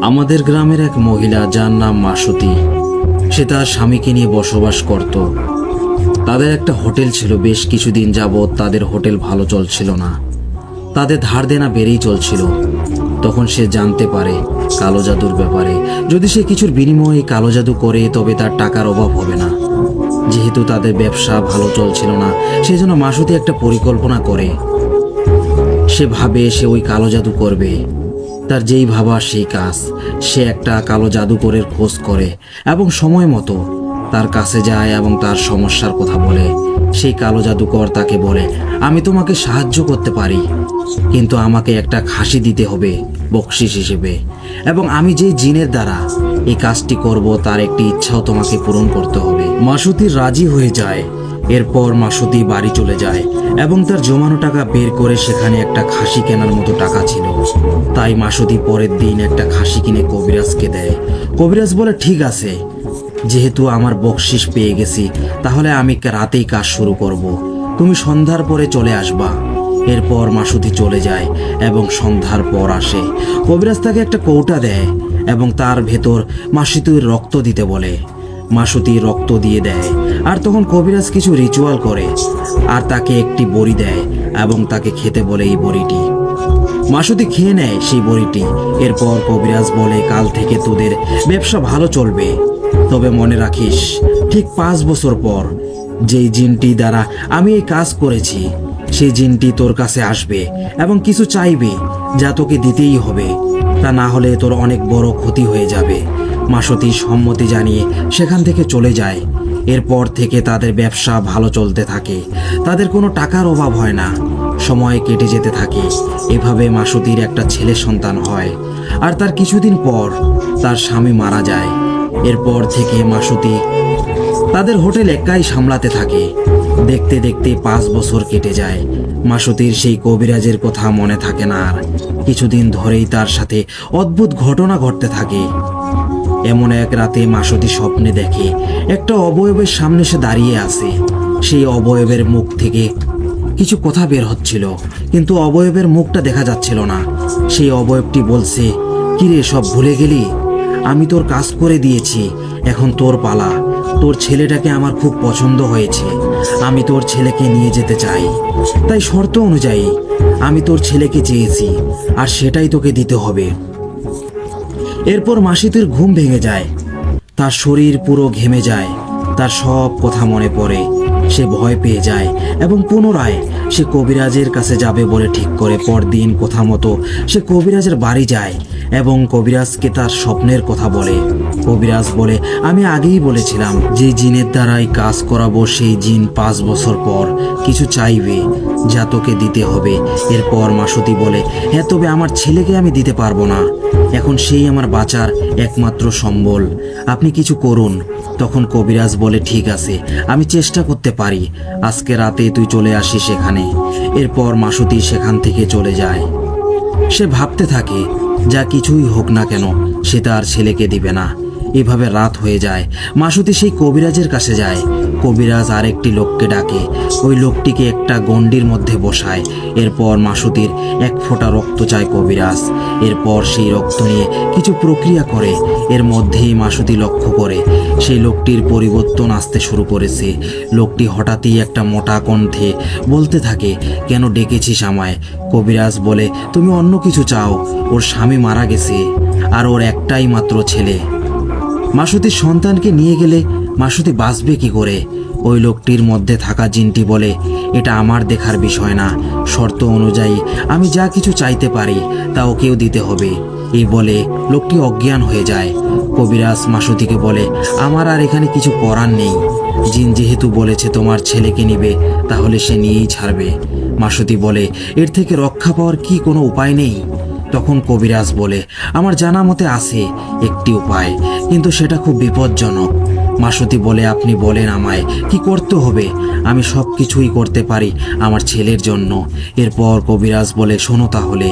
আমাদের গ্রামের এক মহিলা যার নাম মাসুতি, সে তার স্বামীকে নিয়ে বসবাস করত। তাদের একটা হোটেল ছিল। বেশ কিছুদিন যাবৎ তাদের হোটেল ভালো চলছিল না, তাদের ধার দেনা বেড়েই চলছিল। তখন সে জানতে পারে কালো জাদুর ব্যাপারে। যদি সে কিছুর বিনিময়ে কালো জাদু করে তবে তার টাকার অভাব হবে না। যেহেতু তাদের ব্যবসা ভালো চলছিল না, সেজন্য মাসুতি একটা পরিকল্পনা করে। সে ভাবে সে ওই কালো জাদু করবে। তার যেই ভাবা সেই কাজ। সে একটা কালো জাদুকরের খোঁজ করে এবং সময় মতো তার কাছে যায় এবং তার সমস্যার কথা বলে। সেই কালো জাদুকর তাকে বলে, আমি তোমাকে সাহায্য করতে পারি, কিন্তু আমাকে একটা খাসি দিতে হবে বকশিস হিসেবে, এবং আমি যে জিনের দ্বারা এই কাজটি করব তার একটি ইচ্ছাও তোমাকে পূরণ করতে হবে। মাসুতি রাজি হয়ে যায়। এরপর মাসুতি বাড়ি চলে যায় এবং তার জমানো টাকা বের করে সেখানে একটা খাসি কেনার মতো টাকা ছিল। তাই মাসুতি পরের দিন একটা খাসি কিনে কবিরাজকে দেয়। কবিরাজ বলে, ঠিক আছে, যেহেতু আমার বকশিস পেয়ে গেছি, তাহলে আমি রাতেই কাজ শুরু করব, তুমি সন্ধ্যার পরে চলে আসবা। এরপর মাসুতি চলে যায় এবং সন্ধ্যার পর আসে। কবিরাজ তাকে একটা কৌটা দেয় এবং তার ভেতর মাসুতির রক্ত দিতে বলে। মাসুতি রক্ত দিয়ে দেয়। আর তখন কবিরাজ কিছু রিচুয়াল করে আর তাকে একটি বড়ি দেয় এবং তাকে খেতে বলে এই বড়িটি। মাসুতি খেয়ে নেয় সেই বড়িটি। এরপর কবিরাজ বলে, কাল থেকে তোদের ব্যবসা ভালো চলবে, তবে মনে রাখিস ঠিক 5 বছর পর যেই জিনটি দ্বারা আমি এই কাজ করেছি সেই জিনটি তোর কাছে আসবে এবং কিছু চাইবে যা তোকে দিতেই হবে, তা না হলে তোর অনেক বড় ক্ষতি হয়ে যাবে। মাসুতি সম্মতি জানিয়ে সেখান থেকে চলে যায়। এরপর থেকে তাদের ব্যবসা ভালো চলতে থাকে। তাদের কোনো টাকার অভাব হয় না। সময় কেটে যেতে থাকে। এভাবে মাসুতির একটা ছেলে সন্তান হয়। আর তার কিছুদিন পর তার স্বামী মারা যায়। এরপর থেকে মাসুতি তাদের হোটেল একাই সামলাতে থাকে। দেখতে দেখতে 5 বছর কেটে যায়। মাসুতির সেই কবিরাজের কথা মনে থাকে না আর। কিছুদিন ধরেই তার সাথে অদ্ভুত ঘটনা ঘটতে থাকে। এমন এক রাতে মাসুতি স্বপ্নে দেখে একটা অবয়বের সামনে সে দাঁড়িয়ে আছে। সেই অবয়বের মুখ থেকে কিছু কথা বের হচ্ছিল, কিন্তু অবয়বের মুখটা দেখা যাচ্ছিল না। সেই অবয়বটি বলছে, কিরে, সব ভুলে গেলি? আমি তোর কাজ করে দিয়েছি, এখন তোর পালা। তোর ছেলেটাকে আমার খুব পছন্দ হয়েছে, আমি তোর ছেলেকে নিয়ে যেতে চাই। তাই শর্ত অনুযায়ী আমি তোর ছেলেকে চেয়েছি, আর সেটাই তোকে দিতে হবে। এরপর মাসুতির ঘুম ভেঙে যায়। তার শরীর পুরো ঘেমে যায়। তার সব কথা মনে পড়ে। সে ভয় পেয়ে যায় এবং পুনরায় সে কবিরাজের কাছে যাবে বলে ঠিক করে। পরদিন কথা মতো সে কবিরাজের বাড়ি যায় এবং কবিরাজকে তার স্বপ্নের কথা বলে। কবিরাজ বলে, আমি আগেই বলেছিলাম যে জিনের দ্বারাই কাজ করাবো সেই জিন 5 বছর পর কিছু চাইবে যা তোকে দিতে হবে। এরপর মাসুতি বলে, হ্যাঁ, তবে আমার ছেলেকে আমি দিতে পারবো না, এখন সেই আমার বাঁচার একমাত্র সম্বল, আপনি কিছু করুন। তখন কবিরাজ বলে, ঠিক আছে, আমি চেষ্টা করতে পারি, আজকে রাতে তুই চলে আসিস এখানে। এরপর মাসুতি সেখান থেকে চলে যায়। সে ভাবতে থাকে, যা কিছুই হোক না কেন সে তার ছেলেকে দিবে না। এভাবে রাত হয়ে যায়। মাসুতি সেই কবিরাজের কাছে যায়। কবিরাজ আরেকটি লোককে ডাকে। ওই লোকটিকে একটা গণ্ডির মধ্যে বসায়। এরপর মাসুতির 1 ফোঁটা রক্ত চায় কবিরাজ। এরপর সেই রক্ত নিয়ে কিছু প্রক্রিয়া করে। এর মধ্যেই মাসুতি লক্ষ্য করে সেই লোকটির পরিবর্তন আসতে শুরু করেছে। লোকটি হঠাৎই একটা মোটা কণ্ঠে বলতে থাকে, কেন ডেকেছিস আমায়? কবিরাজ বলে, তুমি অন্য কিছু চাও, ওর স্বামী মারা গেছে আর ওর একটাই মাত্র ছেলে। মাসুতির সন্তানকে নিয়ে গেলে মাসুতি বাঁচবে কি করে? ওই লোকটির মধ্যে থাকা জিনটি বলে, এটা আমার দেখার বিষয় না, শর্ত অনুযায়ী আমি যা কিছু চাইতে পারি তা ওকেও দিতে হবে। এই বলে লোকটি অজ্ঞান হয়ে যায়। কবিরাজ মাসুতিকে বলে, আমার আর এখানে কিছু করার নেই, জিন যেহেতু বলেছে তোমার ছেলেকে নিবে, তাহলে সে নিয়েই ছাড়বে। মাসুতি বলে, এর থেকে রক্ষা পাওয়ার কি কোনো উপায় নেই? তখন কবিরাজ বলে, আমার জানা মতে আছে একটি উপায়, কিন্তু সেটা খুব বিপজ্জনক। মাসুতি বলে, আপনি বলেন আমায় কি করতে হবে, আমি সব কিছুই করতে পারি আমার ছেলের জন্য। এরপর কবিরাজ বলে, শোনো তাহলে,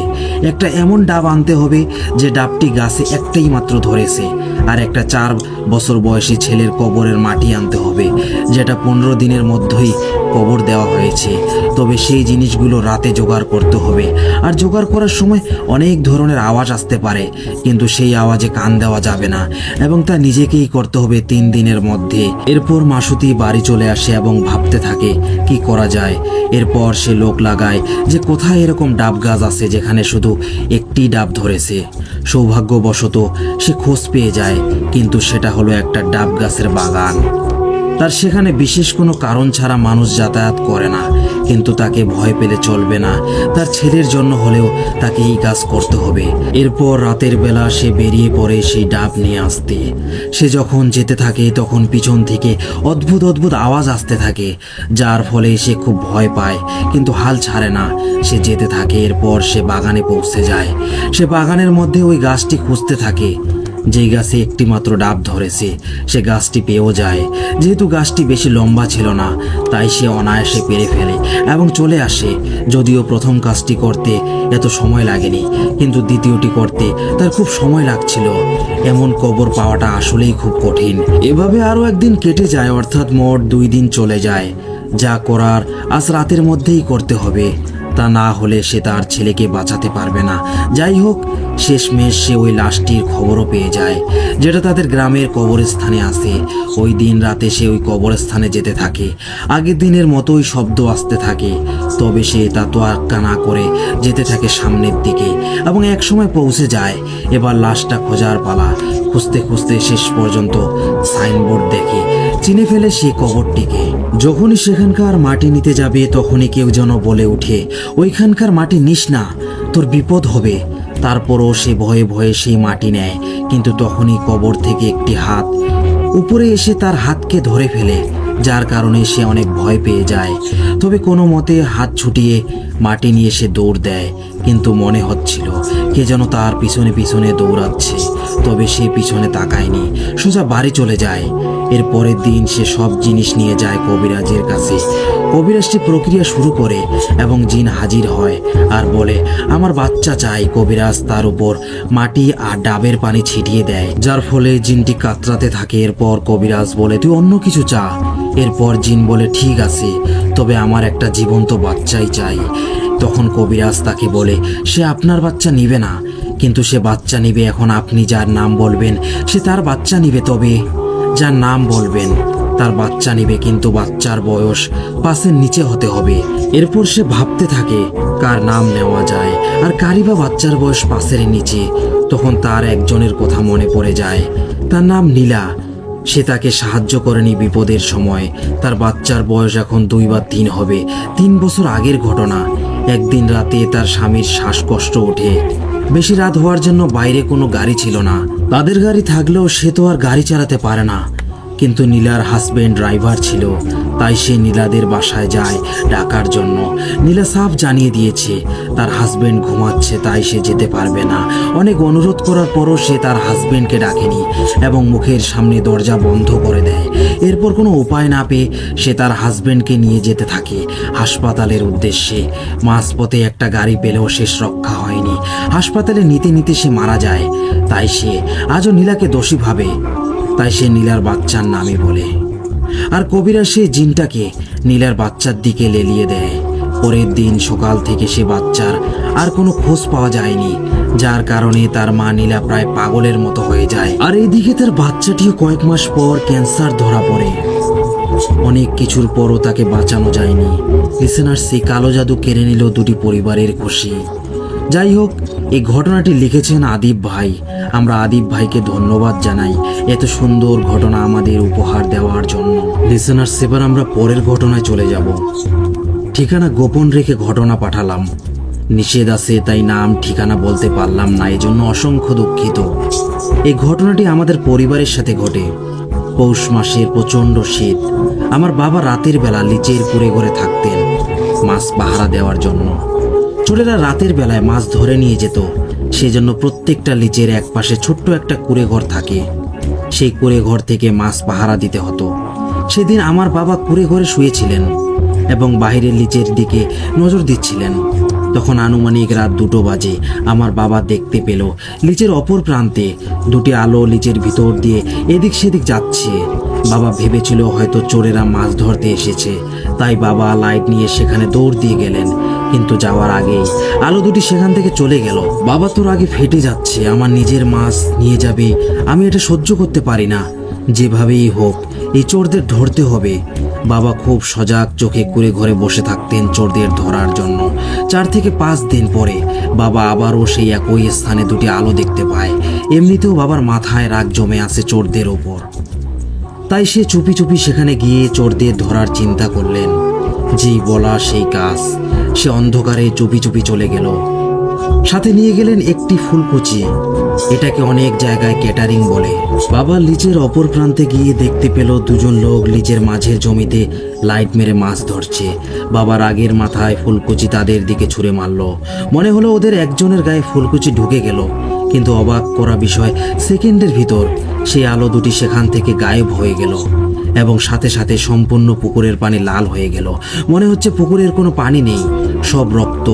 একটা এমন ডাব আনতে হবে যে ডাবটি গাছে একটাই মাত্র ধরেছে, আর একটা 4 বছর বয়সী ছেলের কবরের মাটি আনতে হবে যেটা 15 দিনের মধ্যেই কবর দেওয়া হয়েছে, তবে সেই জিনিসগুলো রাতে জোগাড় করতে হবে। আর জোগাড় করার সময় অনেক ধরনের আওয়াজ আসতে পারে, কিন্তু সেই আওয়াজে কান দেওয়া যাবে না এবং তা নিজেকেই করতে হবে 3 দিনের মধ্যে। এরপর মাসুতি বাড়ি চলে আসে এবং ভাবতে থাকে কি করা যায়। এরপর সে লোক লাগায় যে কোথায় এরকম ডাব গাছ আছে যেখানে শুধু একটি ডাব ধরেছে। সৌভাগ্যবশত সে খোঁজ পেয়ে যায়, কিন্তু সেটা হলো একটা ডাব গাছের বাগান। তার সেখানে বিশেষ কোনো কারণ ছাড়া মানুষ যাতায়াত করে না, কিন্তু তাকে ভয় পেলে চলবে না। তার ছেলের জন্য হলেও তাকে এই কাজ করতে হবে। এরপর রাতের বেলা সে বেরিয়ে পড়ে সেই ডাব নিয়ে আসতে। সে যখন যেতে থাকে তখন পিছন থেকে অদ্ভুত অদ্ভুত আওয়াজ আসতে থাকে, যার ফলে সে খুব ভয় পায়, কিন্তু হাল ছাড়ে না। সে যেতে থাকে। এরপর সে বাগানে পৌঁছে যায়। সে বাগানের মধ্যে ওই গাছটি খুঁজতে থাকে যেই গাছে একটি মাত্র ডাব ধরেছে। সে গাছটি পেয়েও যায়। যেহেতু গাছটি বেশি লম্বা ছিল না, তাই সে অনায়াসে পেরে ফেলে এবং চলে আসে। যদিও প্রথম কাজটি করতে এত সময় লাগেনি, কিন্তু দ্বিতীয়টি করতে তার খুব সময় লাগছিল। এমন কবর পাওয়াটা আসলেই খুব কঠিন। এভাবে আরও একদিন কেটে যায়, অর্থাৎ মোট 2 দিন চলে যায়। যা করার আজ রাতের মধ্যেই করতে হবে, তা না হলে সে তার ছেলেকে বাঁচাতে পারবে না। যাই হোক, শেষমেশ সে ওই লাশটির খবরও পেয়ে যায়, যেটা তাদের গ্রামের কবরস্থানে আছে। ওই দিন রাতে সে ওই কবরস্থানে যেতে থাকে। আগের দিনের মতোই শব্দ আসতে থাকে, তবে সে তা তোয়াক্কা না করে যেতে থাকে সামনের দিকে এবং একসময় পৌঁছে যায়। এবার লাশটা খোঁজার পালা। খুঁজতে খুঁজতে শেষ পর্যন্ত সাইনবোর্ড দেখে চিনে ফেলে সে কবরটিকে। যখনই সেখানকার মাটি নিতে যাবে তখনই কেউ যেন বলে ওঠে, ওইখানকার মাটি নিস না, তোর বিপদ হবে। তারপরও সে ভয়ে ভয়ে সেই মাটি নেয়, কিন্তু তখনই কবর থেকে একটি হাত উপরে এসে তার হাতকে ধরে ফেলে, যার কারণে সে অনেক ভয় পেয়ে যায়। তবে কোনো মতে হাত ছুটিয়ে মাটি নিয়ে সে দৌড় দেয়, কিন্তু মনে হচ্ছিল কে যেন তার পিছনে পিছনে দৌড়াচ্ছে। তবে সে পিছনে তাকায়নি, সোজা বাড়ি চলে যায়। এর পরের দিন সে সব জিনিস নিয়ে যায় কবিরাজের কাছে। কবিরাজটি প্রক্রিয়া শুরু করে এবং জিন হাজির হয় আর বলে, আমার বাচ্চা চাই। কবিরাজ তার উপর মাটি আর ডাবের পানি ছিটিয়ে দেয়, যার ফলে জিনটি কাতরাতে থাকে। এরপর কবিরাজ বলে, তুই অন্য কিছু চা। এরপর জিন বলে, ঠিক আছে, তবে আমার একটা জীবন্ত বাচ্চাই চাই। তখন কবিরাজ তাকে বলে, সে আপনার বাচ্চা নিবে না, কিন্তু সে বাচ্চা নিবে। এখন আপনি যার নাম বলবেন সে তার বাচ্চা নিবে, তবে যার নাম বলবেন তার বাচ্চা নিবে, কিন্তু বাচ্চার বয়স 5-এর নিচে হতে হবে। এরপর সে ভাবতে থাকে কার নাম নেওয়া যায় আর কারই বা বাচ্চার বয়স 5-এর নিচে। তখন তার একজনের কথা মনে পড়ে যায়, তার নাম নীলা। সে তাকে সাহায্য করেনি বিপদের সময়। তার বাচ্চার বয়স এখন 2 বা 3 হবে। 3 বছর আগের ঘটনা। একদিন রাতে তার স্বামীর শ্বাসকষ্ট ওঠে। বেশি রাত হওয়ার জন্য বাইরে কোনো গাড়ি ছিল না। তাদের গাড়ি থাকলেও সে তো আর গাড়ি চালাতে পারে না, কিন্তু নীলার হাজবেন্ড ড্রাইভার ছিল। তাই সে নীলাদের বাসায় যায় ডাকার জন্য। নীলা সাফ জানিয়ে দিয়েছে তার হাজবেন্ড ঘুমাচ্ছে, তাই সে যেতে পারবে না। অনেক অনুরোধ করার পরও সে তার হাজবেন্ডকে ডাকেনি এবং মুখের সামনে দরজা বন্ধ করে দেয়। এরপর কোনো উপায় না পেয়ে সে তার হাজবেন্ডকে নিয়ে যেতে থাকে হাসপাতালের উদ্দেশ্যে। মাঝপথে একটা গাড়ি পেলেও শেষ রক্ষা হয়নি। হাসপাতালে নিতে নিতে সে মারা যায়। তাই সে আজও নীলাকে দোষী ভাবে। তাই সে নীলার বাচ্চার নামে বলে। আর কবিরাজ সে জিনটাকে নীলার বাচ্চার দিকে লেলিয়ে দেয়। পরের দিন সকাল থেকে সে বাচ্চার আর কোনো খোঁজ পাওয়া যায়নি, যার কারণে তার মা নীলা প্রায় পাগলের মতো হয়ে যায়। আর এইদিকে তার বাচ্চাটিও কয়েক মাস পর ক্যান্সার ধরা পড়ে। অনেক কিছুর পরও তাকে বাঁচানো যায়নি। লিসেনার সেই কালো জাদু কেড়ে নিল 2টি পরিবারের খুশি। যাই হোক, এই ঘটনাটি লিখেছেন আদিব ভাই। আমরা আদিব ভাইকে ধন্যবাদ জানাই এত সুন্দর ঘটনা আমাদের উপহার দেওয়ার জন্য। লিসেনার এবার আমরা পরের ঘটনায় চলে যাব। ঠিকানা গোপন রেখে ঘটনা পাঠালাম। নিষেধ আছে, তাই নাম ঠিকানা বলতে পারলাম না, এজন্য অসংখ্য দুঃখিত। এই ঘটনাটি আমাদের পরিবারের সাথে ঘটে। পৌষ মাসের প্রচণ্ড শীত। আমার বাবা রাতের বেলা লিচের কুড়ে ঘরে থাকতেন মাছ পাহারা দেওয়ার জন্য। চোরেরা রাতের বেলায় মাছ ধরে নিয়ে যেত, সেজন্য প্রত্যেকটা লিচের এক পাশে ছোট্ট একটা কুড়ে ঘর থাকে। সেই কুড়ে ঘর থেকে মাছ পাহারা দিতে হতো। সেদিন আমার বাবা কুড়ে ঘরে শুয়েছিলেন এবং বাইরের লিচের দিকে নজর দিচ্ছিলেন। তখন আনুমানিক রাত 2টো বাজে। আমার বাবা দেখতে পেল লিচের অপর প্রান্তে 2টি আলো লিচের ভিতর দিয়ে এদিক সেদিক যাচ্ছে। বাবা ভেবেছিল হয়তো চোরেরা মাছ ধরতে এসেছে, তাই বাবা লাইট নিয়ে সেখানে দৌড় দিয়ে গেলেন, কিন্তু যাওয়ার আগেই আলো দুটি সেখান থেকে চলে গেল। বাবা তোর আগে ফেটে যাচ্ছে, আমার নিজের মাছ নিয়ে যাবে, আমি এটা সহ্য করতে পারি না, যেভাবেই হোক এই চোরদের ধরতে হবে। বাবা খুব সজাগ চোখে কুরে ঘরে বসে থাকতেন চোরদের ধরার জন্য। 4 থেকে 5 দিন পরে বাবা আবারও সেই একই স্থানে দুটি আলো দেখতে পায়। এমনিতেও বাবার মাথায় রাগ জমে আছে চোরদের ওপর, তাই সে চুপি চুপি সেখানে গিয়ে চোরদের ধরার চিন্তা করলেন। যেই বলা সেই কাজ, সে অন্ধকারে চুপি চুপি চলে গেল। সাথে নিয়ে গেলেন একটি ফুলকুচি, এটাকে অনেক জায়গায় ক্যাটারিং বলে। বাবা লিচের অপর প্রান্তে গিয়ে দেখতে পেল দুজন লোক লিচের মাঝের জমিতে লাইট মেরে মাছ ধরছে। বাবার আগের মাথায় ফুলকুচি তাদের দিকে ছুঁড়ে মারল। মনে হলো ওদের একজনের গায়ে ফুলকুচি ঢুকে গেল, কিন্তু অবাক করা বিষয়, সেকেন্ডের ভিতর সেই আলো দুটি সেখান থেকে গায়েব হয়ে গেল এবং সাথে সাথে সম্পূর্ণ পুকুরের পানি লাল হয়ে গেল। মনে হচ্ছে পুকুরের কোনো পানি নেই, সব রক্ত।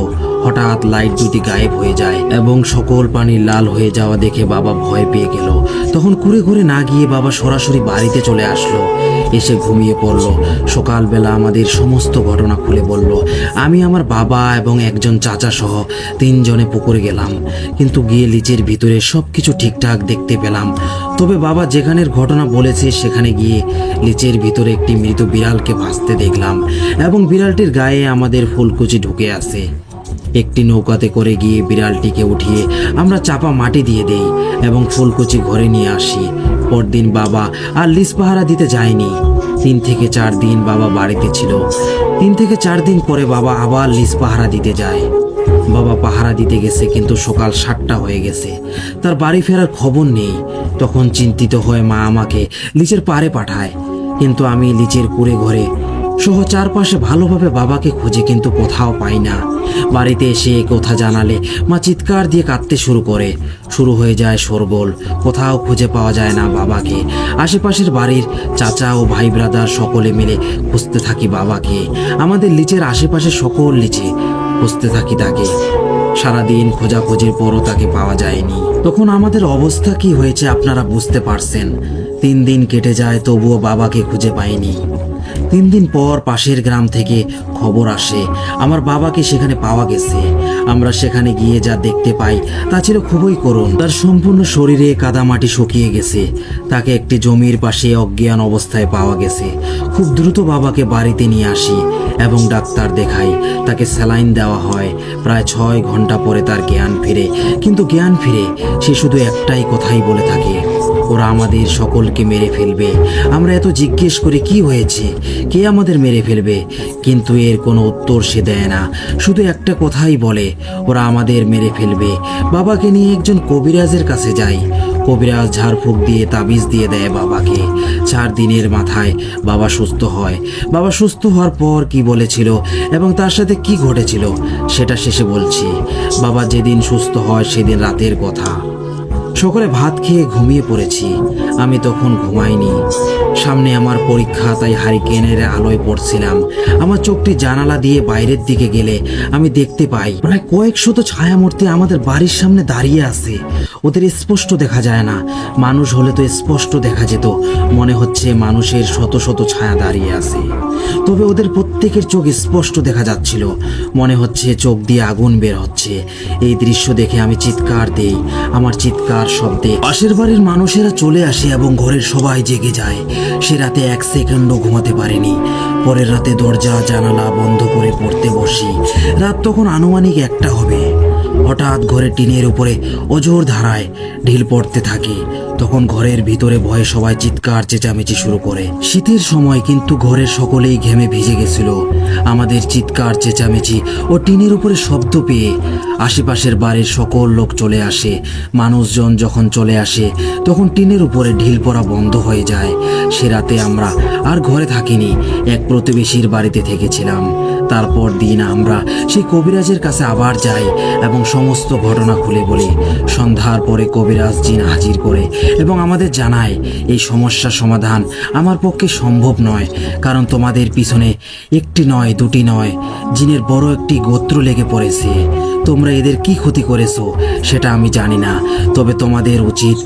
হঠাৎ লাইট দুটি গায়েব হয়ে যায় এবং সকল পানি লাল হয়ে যাওয়া দেখে বাবা ভয় পেয়ে গেল। তখন ঘুরে ঘুরে না গিয়ে বাবা সরাসরি বাড়িতে চলে আসলো, এসে ঘুমিয়ে পড়ল। সকালবেলা আমাদের সমস্ত ঘটনা খুলে বলল। আমি, আমার বাবা এবং একজন চাচা সহ 3 জনে পুকুরে গেলাম, কিন্তু গিয়ে লিচের ভিতরে সবকিছু ঠিকঠাক দেখতে পেলাম। তবে বাবা যেখানের ঘটনা বলেছে সেখানে গিয়ে লিচের ভিতরে একটি মৃত বিড়ালকে ভাসতে দেখলাম এবং বিড়ালটির গায়ে আমাদের ফুলকুচি ঢুকে আছে। একটি নৌকাতে করে গিয়ে বিড়ালটিকে উঠিয়ে আমরা চাপা মাটি দিয়ে দেই এবং ফুলকুচি ঘরে নিয়ে আসি। পরদিন বাবা আর লিস পাহারা দিতে যায়নি। 3 থেকে 4 দিন বাবা বাড়িতে ছিল। 3 থেকে 4 দিন পরে বাবা আবার লিস পাহারা দিতে যায়। বাবা পাহারা দিতে গেছে, কিন্তু সকাল 7টা হয়ে গেছে, তার বাড়ি ফেরার খবর নেই। তখন চিন্তিত হয়ে মা আমাকে লিচের পাড়ে পাঠায়, কিন্তু আমি লিচের কুড়ে ঘরে সহ চারপাশে ভালোভাবে বাবাকে খুঁজে কিন্তু কোথাও পাই না। বাড়িতে এসে কথা জানালে মা চিৎকার দিয়ে কাঁদতে শুরু হয়ে যায় শোরগোল। কোথাও খুঁজে পাওয়া যায় না বাবাকে। আশেপাশের বাড়ির চাচা ও ভাই ব্রাদার সকলে মিলে খুঁজতে থাকি বাবাকে। আমাদের লিচের আশেপাশে সকল লিচে খুঁজতে থাকি তাকে। সারাদিন খোঁজাখুঁজির পরও তাকে পাওয়া যায়নি। তখন আমাদের অবস্থা কি হয়েছে আপনারা বুঝতে পারছেন। 3 দিন কেটে যায়, তবুও বাবাকে খুঁজে পাইনি। 3 দিন পর পাশের গ্রাম থেকে খবর আসে আমার বাবাকে সেখানে পাওয়া গেছে। আমরা সেখানে গিয়ে যা দেখতে পাই তা ছিল খুবই করুণ। তার সম্পূর্ণ শরীরে কাদামাটি শুকিয়ে গেছে। তাকে একটি জমির পাশে অজ্ঞান অবস্থায় পাওয়া গেছে। খুব দ্রুত বাবাকে বাড়িতে নিয়ে আসি এবং ডাক্তার দেখাই। তাকে স্যালাইন দেওয়া হয়। প্রায় 6 ঘন্টা পরে তার জ্ঞান ফিরে, কিন্তু জ্ঞান ফিরে সে শুধু একটাই কথাই বলে থাকে, ওরা আমাদের সকলকে মেরে ফেলবে। আমরা এত জিজ্ঞেস করি কি হয়েছে, কে আমাদের মেরে ফেলবে, কিন্তু এর কোনো উত্তর সে দেয় না। শুধু একটা কথাই বলে, ওরা আমাদের মেরে ফেলবে। বাবাকে নিয়ে একজন কবিরাজের কাছে যাই। কবিরাজ ঝাড়ফুঁক দিয়ে তাবিজ দিয়ে দেয় বাবাকে। 4 দিনের মাথায় বাবা সুস্থ হয়। বাবা সুস্থ হওয়ার পর কি বলেছিল এবং তার সাথে কি ঘটেছিল সেটা শেষে বলছি। বাবা যেদিন সুস্থ হয় সেদিন রাতের কথা। সকালে ভাত খেয়ে ঘুমিয়ে পড়েছি। আমি তখন ঘুমাইনি। সামনে আমার পরীক্ষা, তাই হারিকেনের আলোয় পড়ছিলাম। আমার চোখটি জানালা দিয়ে বাইরের দিকে গেলে আমি দেখতে পাই প্রায় কয়েক শত ছায়ামূর্তি আমাদের বাড়ির সামনে দাঁড়িয়ে আছে। ওদের স্পষ্ট দেখা যায় না, মানুষ হলে তো স্পষ্ট দেখা যেত। মনে হচ্ছে মানুষের শত শত ছায়া দাঁড়িয়ে আছে, তবে ওদের প্রত্যেকের চোখ স্পষ্ট দেখা যাচ্ছিল। মনে হচ্ছে চোখ দিয়ে আগুন বের হচ্ছে। এই দৃশ্য দেখে আমি চিৎকার দেই। আমার চিৎকার শব্দে পাশের বাড়ির মানুষেরা চলে আসে এবং ঘরের সবাই জেগে যায়। সে রাতে 1 সেকেন্ডও ঘুমাতে পারেনি। পরের রাতে দরজা জানালা বন্ধ করে পড়তে বসি। রাত তখন আনুমানিক 1টা হবে। হঠাৎ ঘরের টিনের উপরে অজোর ধারায় ঢিল পড়তে থাকে। তখন ঘরের ভিতরে ভয়ে সবাই চিৎকার চেঁচামেচি শুরু করে। শীতের সময়, কিন্তু ঘরের সকলেই ঘেমে ভিজে গেছিল। আমাদের চিৎকার চেঁচামেচি ও টিনের উপরে শব্দ পেয়ে আশেপাশের বাড়ির সকল লোক চলে আসে। মানুষজন যখন চলে আসে তখন টিনের উপরে ঢিল পড়া বন্ধ হয়ে যায়। সে রাতে আমরা আর ঘরে থাকিনি, এক প্রতিবেশীর বাড়িতে থেকেছিলাম। তারপর দিন আমরা সেই কবিরাজের কাছে আবার যাই এবং সমস্ত ঘটনা খুলে বলি। সন্ধ্যার পরে কবিরাজ জিন হাজির করে এবং আমাদের জানায় এই সমস্যার সমাধান আমার পক্ষে সম্ভব নয়, কারণ তোমাদের পিছনে 1টি নয় 2টি নয়, জিনের বড় একটি গোত্র লেগে পড়েছে। তোমরা এদের কি ক্ষতি করেছো সেটা আমি জানি না, তবে তোমাদের উচিত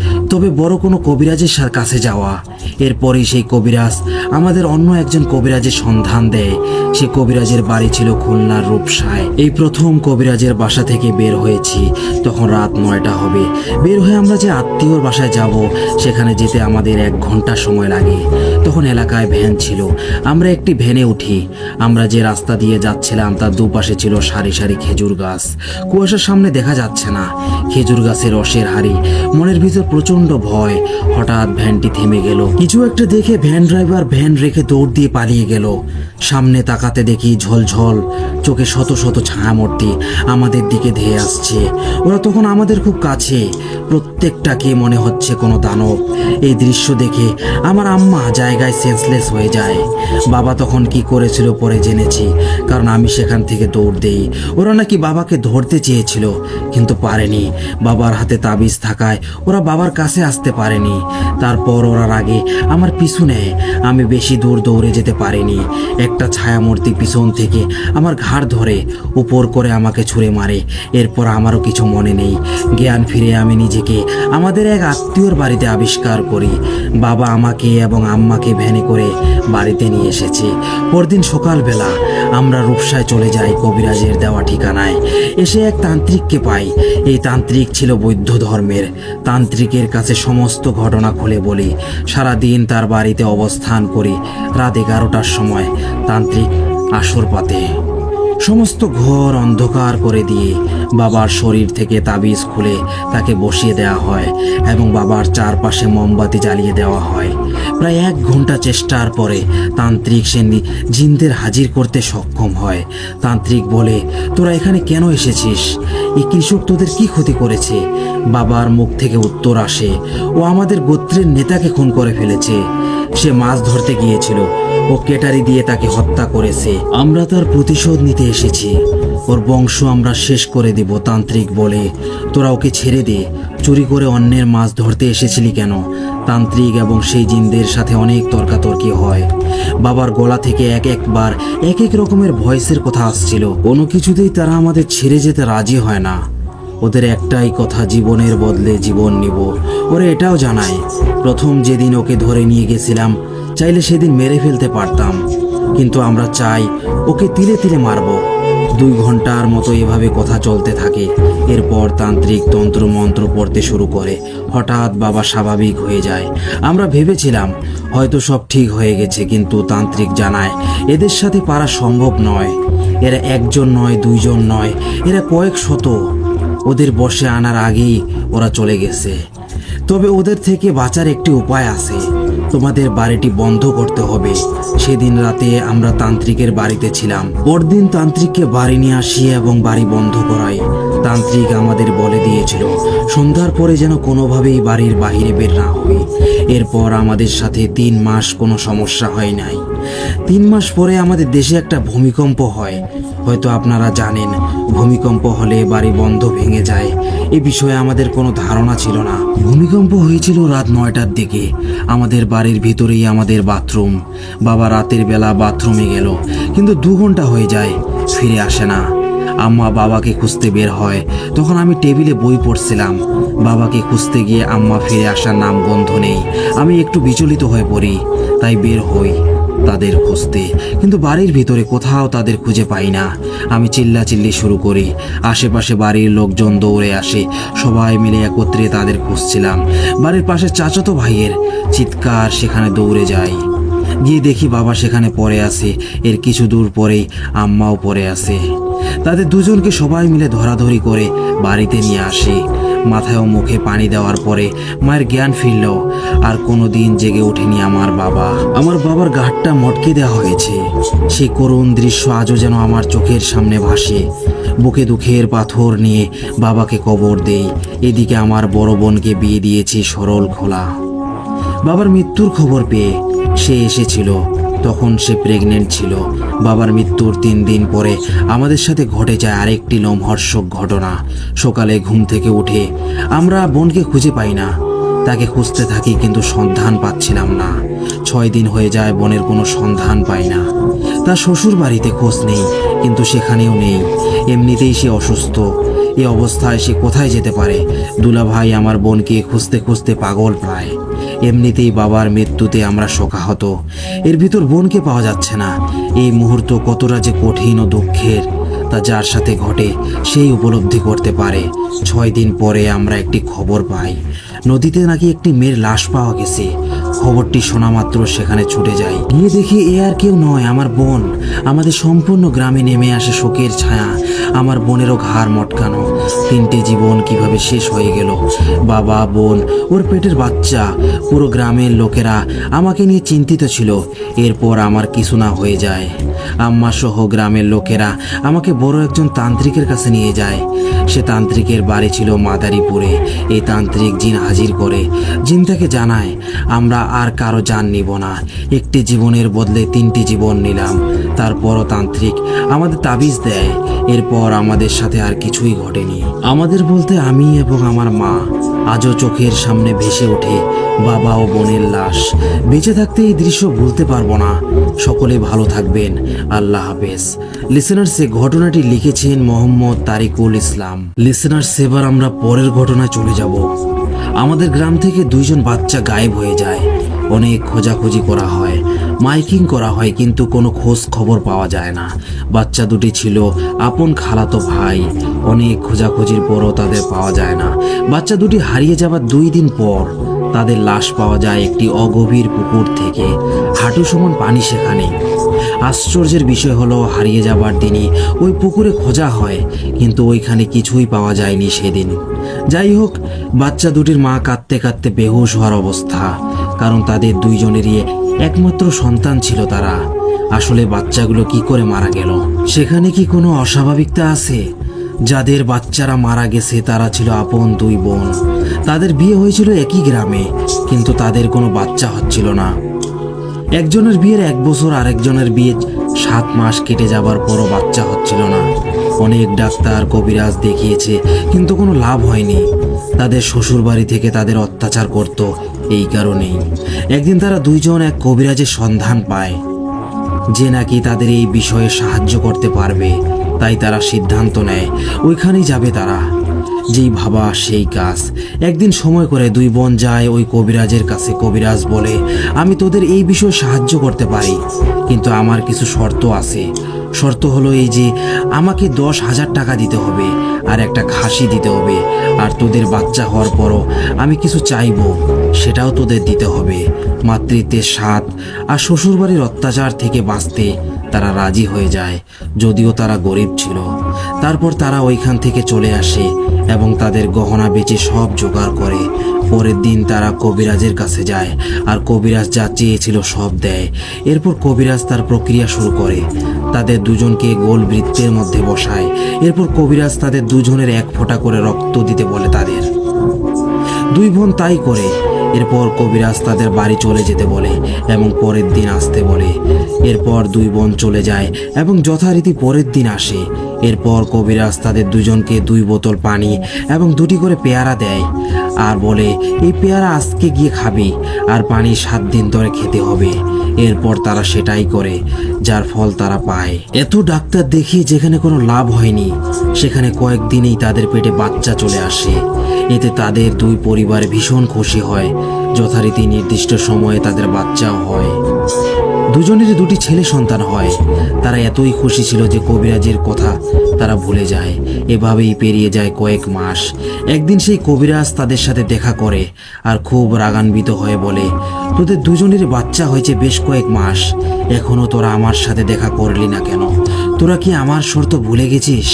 বড় কোনো কবিরাজের কাছে যাওয়া। এরপরেই সেই কবিরাজ আমাদের অন্য একজন কবিরাজের সন্ধান দেয়। সে কবিরাজের বাড়ি ছিল খুলনার রূপসায়। এই প্রথম কবিরাজের বাসা থেকে বের হয়েছি, তখন রাত 9টা হবে। বের হয়ে আমরা যে আত্মীয়র বাসায় যাব, সেখানে যেতে আমাদের 1 ঘন্টা সময় লাগে। তখন এলাকায় ভ্যান ছিল, আমরা একটি ভ্যানে উঠি। আমরা যে রাস্তা দিয়ে যাচ্ছিলাম তার দুপাশে ছিল সারি সারি খেজুর গাছ। কুয়াশার সামনে দেখা যাচ্ছে না, খেজুর গাছের রসের হাড়ি। মনের ভিতর প্রচন্ড ভয়। হঠাৎ ভ্যানটি থেমে গেল। কিছু একটা দেখে ভ্যান ড্রাইভার ভ্যান রেখে দৌড় দিয়ে পালিয়ে গেল। সামনে তাকাতে দেখি ঝলঝল চোখে শত শত ছায়ামূর্তি আমাদের দিকে ধেয়ে আসছে। ওরা তখন আমাদের খুব কাছে, প্রত্যেকটাকে মনে হচ্ছে কোনো দানব। এই দৃশ্য দেখে আমার আম্মা জায়গায় সেন্সলেস হয়ে যায়। বাবা তখন কি করেছিল পরে জেনেছি, কারণ আমি সেখান থেকে দৌড় দেই। ওরা নাকি বাবাকে ধরতে চেয়েছিল, কিন্তু পারেনি। বাবার হাতে তাবিজ থাকায় ওরা বাবার কাছে আসতে পারেনি। তারপর ওরা আগে আমার পিছু নেয়। আমি বেশি দূর দৌড়ে যেতে পারিনি। একটা ছায়ামূর্তি পিছন থেকে আমার ঘাড় ধরে উপর করে আমাকে ছুঁড়ে মারে। এরপর আমারও কিছু মনে নেই। জ্ঞান ফিরে আমি নিজেকে আমাদের এক আত্মীয়র বাড়িতে আবিষ্কার করি। বাবা আমাকে এবং আম্মাকে ভ্যানে করে বাড়িতে নিয়ে এসেছে। পরদিন সকালবেলা আমরা রূপসায় চলে যাই কবিরাজের দেওয়া ঠিকানায়। এসে এক তান্ত্রিককে পাই। এই তান্ত্রিক ছিল বৌদ্ধ ধর্মের। তান্ত্রিকের কাছে সমস্ত ঘটনা খুলে বলি। সারাদিন তার বাড়িতে অবস্থান করি। রাত 11টার সময় তান্ত্রিক আসর পাতে। সমস্ত ঘর অন্ধকার করে দিয়ে বাবার শরীর থেকে তাবিজ খুলে তাকে বসিয়ে দেওয়া হয় এবং বাবার চারপাশে মোমবাতি জ্বালিয়ে দেওয়া হয়। প্রায় 1 ঘন্টা চেষ্টার পরে তান্ত্রিক সে জিনদের হাজির করতে সক্ষম হয়। তান্ত্রিক বলে, তোরা এখানে কেন এসেছিস? এই কৃষক তোদের কি ক্ষতি করেছে? বাবার মুখ থেকে উত্তর আসে, ও আমাদের গোত্রের নেতাকে খুন করে ফেলেছে। সে মাছ ধরতে গিয়েছিল, ও কেটারি দিয়ে তাকে হত্যা করেছে। আমরা তার প্রতিশোধ নিতে এসেছি। ওর বংশ আমরা শেষ করে দেব। তান্ত্রিক বলে, তোরা ওকে ছেড়ে দে। চুরি করে অন্যের মাছ ধরতে এসেছিলি কেন? তান্ত্রিক এবং সেই জিনদের সাথে অনেক তর্কাতর্কি হয়। বাবার গলা থেকে একবার এক এক রকমের ভয়েসের কথা আসছিল। কোনো কিছুতেই তারা আমাদের ছেড়ে যেতে রাজি হয় না। ওদের একটাই কথা, জীবনের বদলে জীবন নিব। ওরা এটাও জানায়, প্রথম যেদিন ওকে ধরে নিয়ে গেছিলাম, চাইলে সেদিন মেরে ফেলতে পারতাম, কিন্তু আমরা চাই ওকে তিলে তিলে মারব। 2 ঘন্টার মতো এভাবে কথা চলতে থাকে। এরপর তান্ত্রিক তন্ত্র মন্ত্র পড়তে শুরু করে। হঠাৎ বাবা স্বাভাবিক হয়ে যায়। আমরা ভেবেছিলাম হয়তো সব ঠিক হয়ে গেছে, কিন্তু তান্ত্রিক জানায় এদের সাথে পারা সম্ভব নয়। এরা 1 জন নয়, 2 জন নয়, এরা কয়েক শত। ওদের বশে আনার আগেই ওরা চলে গেছে। তবে ওদের থেকে বাঁচার একটি উপায় আছে। তোমাদের বাড়িটি বন্ধ করতে হবে। সেদিন রাতে আমরা তান্ত্রিকের বাড়িতে ছিলাম। পরদিন তান্ত্রিককে বাড়ি নিয়ে আসি এবং বাড়ি বন্ধ করাই। তান্ত্রিক আমাদের বলে দিয়েছিল সন্ধ্যার পরে যেন কোনোভাবেই বাড়ির বাইরে বের না হই। এরপর আমাদের সাথে 3 মাস কোনো সমস্যা হয় নাই। 3 মাস পরে আমাদের দেশে একটা ভূমিকম্প হয়। হয়তো আপনারা জানেন, ভূমিকম্প হলে বাড়ি বন্ধ ভেঙে যায়। এ বিষয়ে আমাদের কোনো ধারণা ছিল না। ভূমিকম্প হয়েছিল রাত 9টার দিকে। আমাদের বাড়ির ভিতরেই আমাদের বাথরুম। বাবা রাতের বেলা বাথরুমে গেল, কিন্তু 2 ঘন্টা হয়ে যায়, ফিরে আসে না। আম্মা বাবাকে খুঁজতে বের হয়। তখন আমি টেবিলে বই পড়ছিলাম। বাবাকে খুঁজতে গিয়ে আম্মা ফিরে আসার নাম গন্ধ নেই। আমি একটু বিচলিত হয়ে পড়ি, তাই বের হই তাদের খুঁজতে, কিন্তু বাড়ির ভিতরে কোথাও তাদের খুঁজে পাই না। আমি চিল্লাচিল্লি শুরু করি। আশেপাশে বাড়ির লোকজন দৌড়ে আসে। সবাই মিলে একত্রে তাদের খুঁজছিলাম। বাড়ির পাশে চাচাতো ভাইয়ের চিৎকার, সেখানে দৌড়ে যাই। গিয়ে দেখি বাবা সেখানে পড়ে আছে। এর কিছু দূর পরেই আম্মাও পড়ে আছে। তাদের দুজনকে সবাই মিলে ধরাধরি করে বাড়িতে নিয়ে আসি। মাথায় ও মুখে পানি দেওয়ার পরে মায়ের জ্ঞান ফিরল। আর কোনোদিন জেগে ওঠেনি আমার বাবা। আমার বাবার ঘাটটা মটকে দেওয়া হয়েছে। সেই করুণ দৃশ্য আজও যেন আমার চোখের সামনে ভাসে। বুকে দুঃখের পাথর নিয়ে বাবাকে কবর দেই। এদিকে আমার বড় বোনকে বিয়ে দিয়েছি সরল খোলা। বাবার মৃত্যুর খবর পেয়ে সে এসেছিল। তখন সে প্রেগনেন্ট ছিল। বাবার মৃত্যুর 3 দিন পরে আমাদের সাথে ঘটে যায় আরেকটি লোমহর্ষক ঘটনা। সকালে ঘুম থেকে উঠে আমরা বোনকে খুঁজে পাই না। তাকে খুঁজতে থাকি, কিন্তু সন্ধান পাচ্ছিলাম না। 6 দিন হয়ে যায়, বোনের কোনো সন্ধান পাই না। তার শ্বশুর বাড়িতে খোঁজ নেই, কিন্তু সেখানেও নেই। এমনিতেই সে অসুস্থ। এই অবস্থায় সে কোথায় যেতে পারে? দুলাভাই আমার বোনকে খুঁজতে খুঁজতে পাগল প্রায়। এমনিতেই বাবার মৃত্যুতে আমরা শোকাহত, এর ভিতর বোনকে পাওয়া যাচ্ছে না। এই মুহূর্ত কতটা যে কঠিন ও দুঃখের তা যার সাথে ঘটে সেই উপলব্ধি করতে পারে। 6 দিন পরে আমরা একটি খবর পাই, নদীতে নাকি একটি মেয়ের লাশ পাওয়া গেছে। খবরটি শোনা মাত্র সেখানে ছুটে যাই, গিয়ে দেখি এ আর কেউ নয়, আমার বোন। আমাদের সম্পূর্ণ গ্রামে নেমে আসে শোকের ছায়া। আমার বোনেরও ঘাড় মটকানো। 3টে জীবন কিভাবে শেষ হয়ে গেল, বাবা, বোন, ওর পেটের বাচ্চা। পুরো গ্রামের লোকেরা আমাকে নিয়ে চিন্তিত ছিল। এরপর আমার কিছু না হয়ে যায়, আম্মা সহ গ্রামের লোকেরা আমাকে বড় একজন তান্ত্রিকের কাছে নিয়ে যায়। সে তান্ত্রিকের বাড়ি ছিল মাদারীপুরে। এই তান্ত্রিক জিন হাজির করে। জিন তাকে জানায়, আমরা আর কারো জান নিব না। একটি জীবনের বদলে 3টি জীবন নিলাম। তারপরও তান্ত্রিক আমাদের তাবিজ দেয়। এরপর আমাদের সাথে আর কিছুই ঘটেনি। আমাদের বলতে আমি এবং আমার মা। আজও চোখের সামনে ভেসে ওঠে বাবা ও বোনের লাশ। বেঁচে থাকতে এই দৃশ্য ভুলতে পারবো না। সকলে ভালো থাকবেন, আল্লাহ হাফেজ। লিসেনার্স, ঘটনাটি লিখেছেন মোহাম্মদ তারিকুল ইসলাম। লিসেনার্স, এবার আমরা পরের ঘটনায় চলে যাব। আমাদের গ্রাম থেকে 2জন বাচ্চা গায়েব হয়ে যায়। অনেক খোঁজাখুঁজি করা হয়, মাইকিং করা হয়, কিন্তু কোনো খোঁজ খবর পাওয়া যায় না। বাচ্চা দুটি ছিল আপন খালাতো ভাই। অনেক খোঁজাখুঁজির পরও তাদের পাওয়া যায় না। বাচ্চা দুটি হারিয়ে যাবার 2 দিন পর তাদের লাশ পাওয়া যায় একটি অগভীর পুকুর থেকে। হাঁটু সমান পানি সেখানে। আশ্চর্যের বিষয় হলো, হারিয়ে যাবার দিনই ওই পুকুরে খোঁজা হয়, কিন্তু ওইখানে কিছুই পাওয়া যায়নি সেদিন। যাই হোক, বাচ্চা দুটির মা কাঁদতে কাঁদতে বেহুশ হওয়ার অবস্থা, কারণ তাদের 2জনেরই একমাত্র সন্তান ছিল তারা। আসলে বাচ্চাগুলো কি করে মারা গেল? সেখানে কি কোনো অস্বাভাবিকতা আছে? যাদের বাচ্চারা মারা গেছে তারা ছিল আপন 2 বোন। তাদের বিয়ে হয়েছিল একই গ্রামে, কিন্তু তাদের কোনো বাচ্চা হচ্ছিল না। একজনের বিয়ের 1 বছর, আরেকজনের বিয়ে 7 মাস কেটে যাবার পরও বাচ্চা হচ্ছিল না। অনেক ডাক্তার, কবিরাজ দেখিয়েছে, কিন্তু কোনো লাভ হয়নি। তাদের শ্বশুর বাড়ি থেকে তাদের অত্যাচার করত। এই কারণেই একদিন তারা 2জন এক কবিরাজের সন্ধান পায়, যে নাকি তাদের এই বিষয়ে সাহায্য করতে পারবে। তাই তারা সিদ্ধান্ত নেয় ওইখানেই যাবে তারা। যেই ভাবা সেই কাজ। একদিন সময় করে 2 বোন যায় ওই কবিরাজের কাছে। কবিরাজ বলে, আমি তোদের এই বিষয়ে সাহায্য করতে পারি, কিন্তু আমার কিছু শর্ত আছে। শর্ত হলো এই যে, আমাকে 10,000 টাকা দিতে হবে, আর একটা খাসি দিতে হবে। আর তোদের বাচ্চা হওয়ার পরও আমি কিছু চাইবো, সেটাও তোদের দিতে হবে। মাতৃত্বের স্বাদ আর শ্বশুরবাড়ির অত্যাচার থেকে বাঁচতে তারা রাজি হয়ে যায়, যদিও তারা গরিব ছিল। তারপর তারা ওইখান থেকে চলে আসে এবং তাদের গহনা বেচে সব জোগাড় করে। পরের দিন তারা কবিরাজের কাছে যায়, আর কবিরাজ যা চেয়েছিল সব দেয়। এরপর কবিরাজ তার প্রক্রিয়া শুরু করে, তাদের 2জনকে গোল বৃত্তের মধ্যে বসায়। এরপর কবিরাজ তাদের 2জনের 1 ফোঁটা করে রক্ত দিতে বলে তাদের। 2 বোন তাই করে। এরপর কবিরাজ তাদের বাড়ি চলে যেতে বলে এবং পরের দিন আসতে বলে। এরপর 2 বোন চলে যায় এবং যথারীতি পরের দিন আসে। এরপর কবিরাজ তাদের 2জনকে 2 বোতল পানি এবং 2টি করে পেয়ারা দেয়, আর বলে, এই পেয়ারা আজকে গিয়ে খাবি, আর পানি 7 দিন ধরে খেতে হবে। এরপর তারা সেটাই করে, যার ফল তারা পায়। এত ডাক্তার দেখিয়ে যেখানে কোনো লাভ হয়নি, সেখানে কয়েকদিনেই তাদের পেটে বাচ্চা চলে আসে। এতে তাদের 2 পরিবার ভীষণ খুশি হয়। যথারীতি নির্দিষ্ট সময়ে তাদের বাচ্চাও হয়। 2জনেরই 2টি ছেলে সন্তান হয়। তারা এতই খুশি ছিল যে কবিরাজের কথা তারা ভুলে যায়। এভাবেই পেরিয়ে যায় কয়েক মাস। একদিন সেই কবিরাজ তাদের সাথে দেখা করে আর খুব রাগান্বিত হয়ে বলে, তোদের 2জনের বাচ্চা হয়েছে বেশ কয়েক মাস, এখনো তোরা আমার সাথে দেখা করলি না কেন? তোরা কি আমার শর্ত ভুলে গেছিস?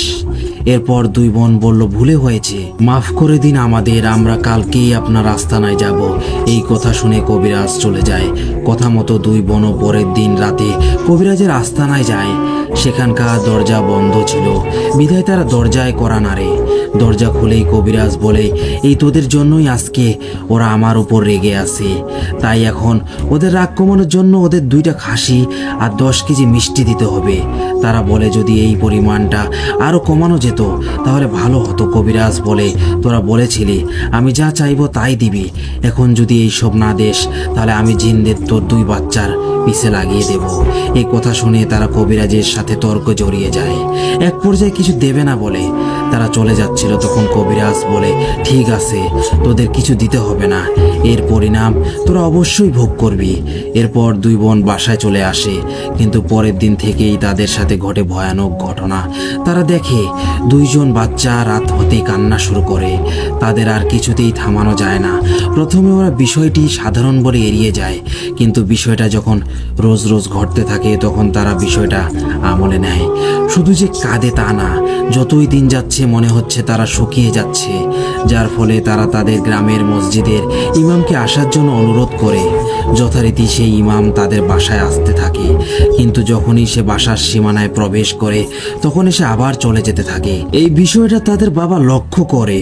এরপর 2 বোন বলল, ভুলে হয়েছে, মাফ করে দিন আমাদের, আমরা কালকেই আপনার আস্তানায় যাব। এই কথা শুনে কবিরাজ চলে যায়। কথা মতো 2 বোনও পরের দিন রাতে কবিরাজের আস্তানায় যায়। সেখানকার দরজা বন্ধ ছিল, বিধায় তারা দরজায় কড়া নাড়ে। দরজা খুলেই কবিরাজ বলে, এই তোদের জন্যই আজকে ওরা আমার উপর রেগে আছে। তাই এখন ওদের রাগ কমানোর জন্য ওদের 2টা খাসি আর 10 কেজি মিষ্টি দিতে হবে। তারা বলে, যদি এই পরিমাণটা আরও কমানো যেত তাহলে ভালো হতো। কবিরাজ বলে, তোরা বলেছিলি আমি যা চাইবো তাই দিবি, এখন যদি এইসব না দেস তাহলে আমি জিনদের তোর 2 বাচ্চার পিছে লাগিয়ে দেব। এই কথা শুনে তারা কবিরাজের সাথে তর্ক জড়িয়ে যায়। এক পর্যায়ে কিছু দেবে না বলে তারা চলে যাচ্ছিল তখন কবিরাজ বলে, ঠিক আছে, তোদের কিছু দিতে হবে না, এর পরিণাম তোরা অবশ্যই ভোগ করবি। এরপর দুই বোন বাসায় চলে আসে, কিন্তু পরের দিন থেকেই তাদের সাথে ঘটে ভয়ানক ঘটনা। তারা দেখে দুইজন বাচ্চা রাত হতেই কান্না শুরু করে, তাদের আর কিছুতেই থামানো যায় না। প্রথমে ওরা বিষয়টি সাধারণ বলে এড়িয়ে যায়, কিন্তু বিষয়টা যখন রোজ রোজ ঘটতে থাকে তখন তারা বিষয়টা আমলে নেয়। শুধু যে কাঁদে তা না, যতই দিন যাচ্ছে মনে হচ্ছে তারা শুকিয়ে যাচ্ছে, যার ফলে তারা তাদের গ্রামের মসজিদের ইমামকে আসার জন্য অনুরোধ করে। যথারীতি সেই ইমাম তাদের বাসায় আসতে থাকে, কিন্তু যখনই সে বাসার সীমানায় প্রবেশ করে তখন সে আবার চলে যেতে থাকে। এই বিষয়টা তাদের বাবা লক্ষ্য করে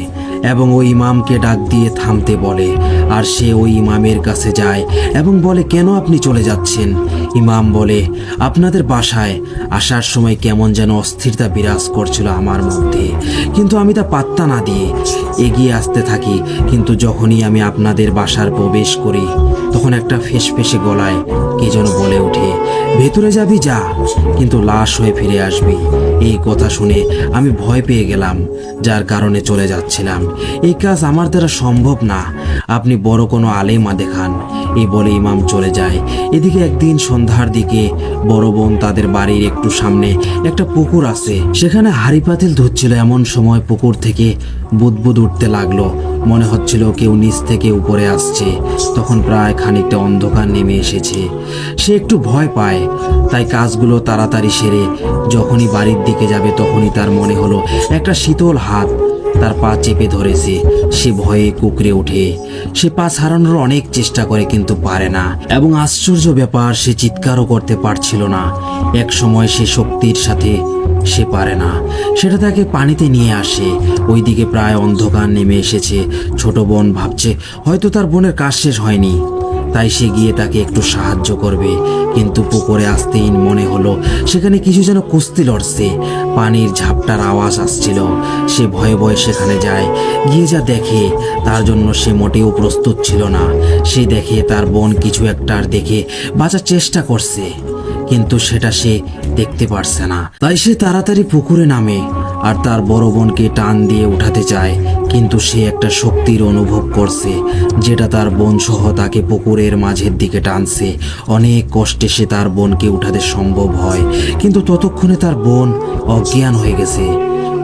এবং ওই ইমামকে ডাক দিয়ে থামতে বলে, আর সে ওই ইমামের কাছে যায় এবং বলে, কেন আপনি চলে যাচ্ছেন? ইমাম বলে, আপনাদের বাসায় আসার সময় কেমন যেন অস্থিরতা বিরাজ করছিল আমার মধ্যে, কিন্তু আমি তা পাত্তা না দিয়ে এগিয়ে আসতে থাকি। কিন্তু যখনই আমি আপনাদের বাসার প্রবেশ করি তখন একটা ফেসফেসে গলায় কে যেন বলে ওঠে, ভেতরে যাবি যা, কিন্তু লাশ হয়ে ফিরে আসবি। এই কথা শুনে আমি ভয় পেয়ে গেলাম, যার কারণে চলে যাচ্ছিলাম। এই কাজ আমার দ্বারা সম্ভব না, আপনি বড় কোনো আলেমা দেখান। এই বলে ইমাম চলে যায়। এদিকে একদিন সন্ধ্যার দিকে বড় বোন তাদের বাড়ির একটু সামনে একটা পুকুর আছে, সেখানে হাঁড়ি পাতিল ধুচ্ছিল। এমন সময় পুকুর থেকে বুদবুদ উঠতে লাগলো, মনে হচ্ছিল কেউ নিচ থেকে উপরে আসছে। তখন প্রায় খানিকটা অন্ধকার নেমে এসেছে। সে একটু ভয় পায়, তাই কাজগুলো তাড়াতাড়ি সেরে যখনই বাড়ির দিকে যাবে তখনই তার মনে হলো একটা শীতল হাত তার পা চেপে ধরেছে। সে ভয়ে কুঁকড়ে ওঠে। সে পা ছাড়ানোর অনেক চেষ্টা করে কিন্তু পারে না, এবং আশ্চর্য ব্যাপার, সে চিৎকারও করতে পারছিল না। এক সময় সে শক্তির সাথে সে পারে না, সেটা তাকে পানিতে নিয়ে আসে। ওইদিকে প্রায় অন্ধকার নেমে এসেছে। ছোট বোন ভাবছে হয়তো তার বোনের কাজ শেষ হয়নি, তাই সে গিয়ে তাকে একটু সাহায্য করবে। কিন্তু পুকুরে আসতেই মনে হলো সেখানে কিছু যেন কুস্তি লড়ছে, পানির ঝাপটার আওয়াজ আসছিল। সে ভয়ে ভয়ে সেখানে যায়। গিয়ে যা দেখে তার জন্য সে মোটেও প্রস্তুত ছিল না। সে দেখে তার বোন কিছু একটার দেখে বাঁচার চেষ্টা করছে, কিন্তু সেটা সে দেখতে পারছে না। তাই সে তাড়াতাড়ি পুকুরে নামে আর তার বড় বোনকে টান দিয়ে উঠাতে চায়, কিন্তু সে একটা শক্তির অনুভব করছে যেটা তার বোন সহ তাকে পুকুরের মাঝের দিকে টানছে। অনেক কষ্টে সে তার বোনকে উঠাতে সম্ভব হয়, কিন্তু ততক্ষণে তার বোন অজ্ঞান হয়ে গেছে।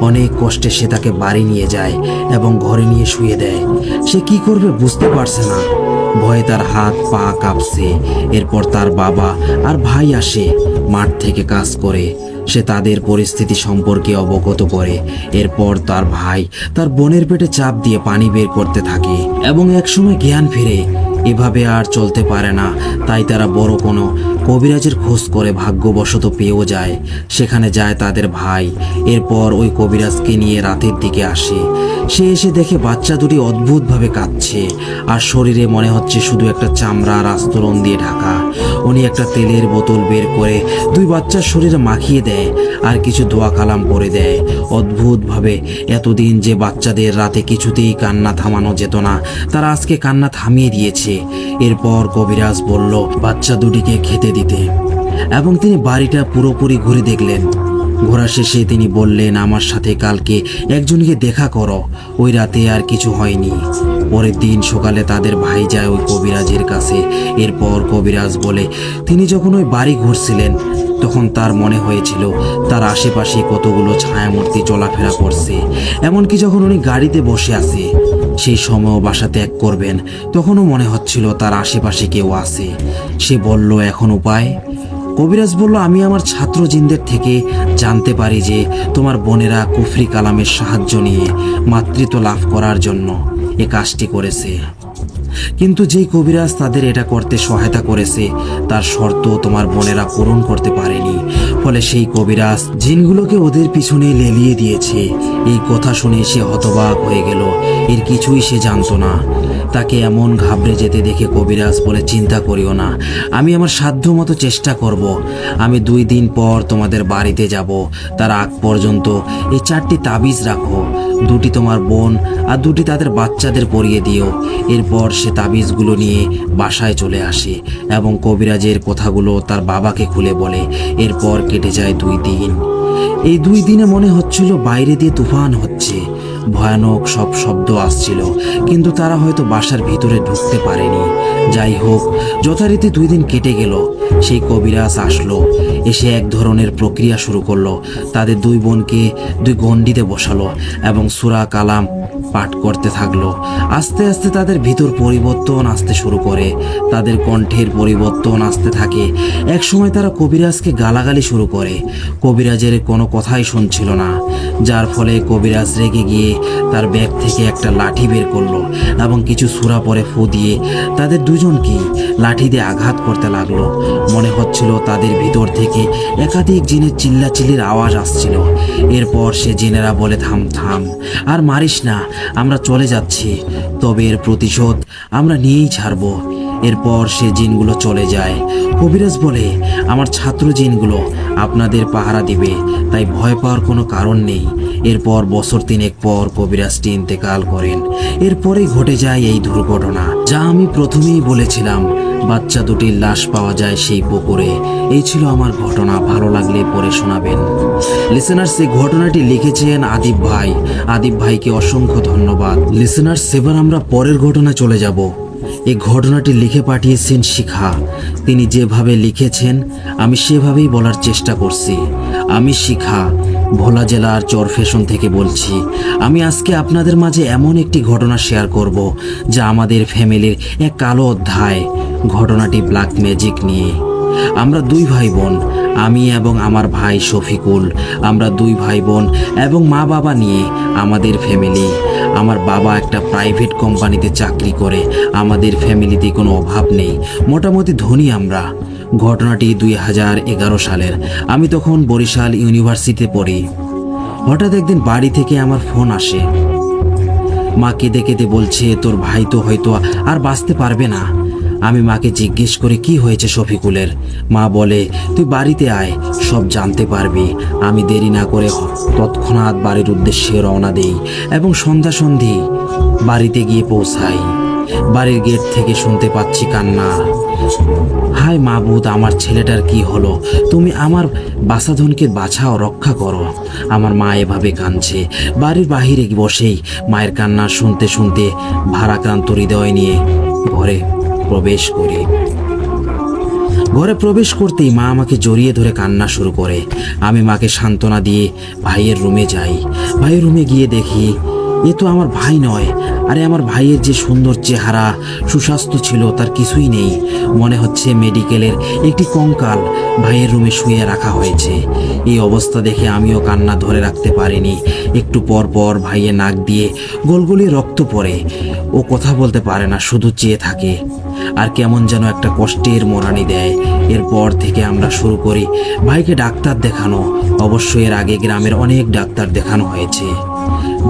অনেক কষ্টে সে তাকে বাড়ি নিয়ে যায় এবং ঘরে নিয়ে শুয়ে দেয়। সে কি করবে বুঝতে পারছে না, ভয়ে তার হাত পা কাঁপছে। এরপর তার বাবা আর ভাই আসে মাঠ থেকে কাজ করে। সে তাদের পরিস্থিতি সম্পর্কে অবগত করে। এরপর তার ভাই তার বোনের পেটে চাপ দিয়ে পানি বের করতে থাকে এবং একসময় জ্ঞান ফিরে। এভাবে আর চলতে পারে না, তাই তারা বড় কোনো কবিরাজের খোঁজ করে ভাগ্যবশত পেয়েও যায়। সেখানে যায় তাদের ভাই। এরপর ওই কবিরাজকে নিয়ে রাতের দিকে আসে। সে এসে দেখে বাচ্চা দুটি অদ্ভুতভাবে কাঁদছে, আর শরীরে মনে হচ্ছে শুধু একটা চামড়ার আস্তরণ দিয়ে ঢাকা। উনি একটা তেলের বোতল বের করে দুই বাচ্চার শরীরে মাখিয়ে দেয় আর কিছু দোয়া কালাম পরে দেয়। অদ্ভুতভাবে এতদিন যে বাচ্চাদের রাতে কিছুতেই কান্না থামানো যেত না, তারা আজকে কান্না থামিয়ে দিয়েছে। এরপর কবিরাজ বলল বাচ্চা দুটিকে খেতে দিতে, এবং তিনি বাড়িটা পুরোপুরি ঘুরে দেখলেন। ঘোরা শেষে তিনি বললেন, আমার সাথে কালকে একজনকে দেখা করো। ওই রাতে আর কিছু হয়নি। পরের দিন সকালে তাদের ভাই যায় ওই কবিরাজের কাছে। এরপর কবিরাজ বলে তিনি যখন ওই বাড়ি ঘুরছিলেন তখন তার মনে হয়েছিল তার আশেপাশে কতগুলো ছায়ামূর্তি চলাফেরা করছে। এমনকি যখন উনি গাড়িতে বসে আছে সেই সময়ও বাসা ত্যাগ করবেন, তখনও মনে হচ্ছিল তার আশেপাশে কেউ আছে। সে বলল, এখন উপায়? কবিরাজ বলল, আমি আমার ছাত্র জিনদের থেকে জানতে পারি যে তোমার বোনেরা কুফরি কালামের সাহায্য নিয়ে মাতৃত্ব লাভ করার জন্য এ কাজটি করেছে, কিন্তু যেই কবিরাজ তাদের এটা করতে সহায়তা করেছে তার শর্ত তোমার বোনেরা পূরণ করতে পারেনি। ফলে সেই কবিরাজ জিনগুলোকে ওদের পিছনে লেলিয়ে দিয়েছে। এই কথা শুনে সে হতবাক হয়ে গেল। এর কিছুই সে জানতো না। তাকে এমন ঘাবড়ে যেতে দেখে কবিরাজ বলে, চিন্তা করিও না, আমি আমার সাধ্য মতো চেষ্টা করব। আমি 2 দিন পর তোমাদের বাড়িতে যাব। তার আগ পর্যন্ত এই 4টি তাবিজ রাখো। 2টি তোমার বোন আর 2টি তাদের বাচ্চাদের পরিয়ে দিও। এরপর সে তাবিজগুলো নিয়ে বাসায় চলে আসে এবং কবিরাজের কথাগুলো তার বাবাকে খুলে বলে। এরপর কেটে যায় 2 দিন। এই 2 দিনে মনে হচ্ছিল বাইরে দিয়ে তুফান হচ্ছে, ভয়ানক সব শব্দ আসছিল, কিন্তু তারা হয়তো বাসার ভিতরে ঢুকতে পারেনি। যাই হোক, যথারীতি 2 দিন কেটে গেল। সেই কবিরাজ আসলো, এসে এক ধরনের প্রক্রিয়া শুরু করলো। তাদের 2 বোনকে 2 গণ্ডিতে বসালো এবং সূরা কালাম পাঠ করতে থাকলো। আস্তে আস্তে তাদের ভিতর পরিবর্তন আসতে শুরু করে, তাদের কণ্ঠের পরিবর্তন আসতে থাকে। এক সময় তারা কবিরাজকে গালাগালি শুরু করে। কবিরাজের কোনো কথাই শুনছিল না, যার ফলে কবিরাজ রেগে গিয়ে তার ব্যাগ থেকে একটা লাঠি বের করলো এবং কিছু সূরা পরে ফু দিয়ে তাদের 2জনকেই লাঠি দিয়ে আঘাত করতে লাগলো। মনে হচ্ছিল তাদের ভিতর থেকে একাধিক জিনের চিল্লাচিল্লির আওয়াজ আসছিল। এরপর সে জিনেরা বলে, থাম থাম, আর মারিস না, আমরা চলে যাচ্ছি, তবে এর প্রতিশোধ আমরা নিয়েই ছাড়বো। এরপর সে জিনগুলো চলে যায়। কবিরাজ বলে, আমার ছাত্র জিনগুলো আপনাদের পাহারা দিবে, তাই ভয় পাওয়ার কোনো কারণ নেই। এরপর বছর 3 পর কবিরাজটি ইন্তেকাল করেন। এরপরেই ঘটে যায় এই দুর্ঘটনা, যা আমি প্রথমেই বলেছিলাম। বাচ্চা দুটির লাশ পাওয়া যায় সেই পুকুরে। এই ছিল আমার ঘটনা। ভালো লাগলে পড়ে শোনাবেন। লিসেনার্স, এই ঘটনাটি লিখেছেন আদিব ভাই। আদিব ভাইকে অসংখ্য ধন্যবাদ। লিসেনার্স, এবার আমরা পরের ঘটনা চলে যাব। এই ঘটনাটি লিখে পাঠিয়েছেন শিখা। তিনি যেভাবে লিখেছেন আমি সেভাবেই বলার চেষ্টা করছি। আমি শিখা, ভোলা জেলার চরফেশন থেকে বলছি। আমি আজকে আপনাদের মাঝে এমন একটি ঘটনা শেয়ার করব যা আমাদের ফ্যামিলির এক কালো অধ্যায়। ঘটনাটি ব্ল্যাক ম্যাজিক নিয়ে। আমরা 2 ভাই বোন, আমি এবং আমার ভাই শফিকুল। আমরা 2 ভাই বোন এবং মা বাবা নিয়ে আমাদের ফ্যামিলি। আমার বাবা একটা প্রাইভেট কোম্পানিতে চাকরি করে। আমাদের ফ্যামিলিতে কোনো অভাব নেই, মোটামুটি ধনী আমরা। ঘটনাটি 2011 সালের। আমি তখন বরিশাল ইউনিভার্সিটিতে পড়ি। হঠাৎ একদিন বাড়ি থেকে আমার ফোন আসে। মা কেঁদে কেঁদে বলছে, তোর ভাই তো হয়তো আর বাঁচতে পারবে না। আমি মাকে জিজ্ঞেস করে, কি হয়েছে শফিকুলের? মা বলে, তুই বাড়িতে আয়, সব জানতে পারবি। আমি দেরি না করে তৎক্ষণাৎ বাড়ির উদ্দেশ্যে রওনা দেই এবং সন্ধ্যি বাড়িতে গিয়ে পৌঁছাই। বাড়ির গেট থেকে শুনতে পাচ্ছি কান্না। হায় মাবুদ, আমার ছেলেটার কি হলো? তুমি আমার বাসাধনকে বাঁচাও, রক্ষা করো। আমার মা এভাবে কাঁদছে। বাড়ির বাহিরে বসেই মায়ের কান্না শুনতে শুনতে ভারাক্রান্ত হৃদয় নিয়ে ঘরে প্রবেশ করি। ঘরে প্রবেশ করতেই মা আমাকে জড়িয়ে ধরে কান্না শুরু করে। আমি মাকে সান্ত্বনা দিয়ে ভাইয়ের রুমে যাই। ভাইয়ের রুমে গিয়ে দেখি এ তো আমার ভাই নয়। আরে আমার ভাইয়ের যে সুন্দর চেহারা, সুস্বাস্থ্য ছিল, তার কিছুই নেই। মনে হচ্ছে মেডিকেলের একটি কঙ্কাল ভাইয়ের রুমে শুয়ে রাখা হয়েছে। এই অবস্থা দেখে আমিও কান্না ধরে রাখতে পারিনি। একটু পর পর ভাইয়ের নাক দিয়ে গলগলিয়ে রক্ত পড়ে। ও কথা বলতে পারে না, শুধু চেয়ে থাকে আর কেমন যেন একটা কষ্টের মোড়ানি দেয়। এরপর থেকে আমরা শুরু করি ভাইকে ডাক্তার দেখানো। অবশ্য এর আগে গ্রামের অনেক ডাক্তার দেখানো হয়েছে।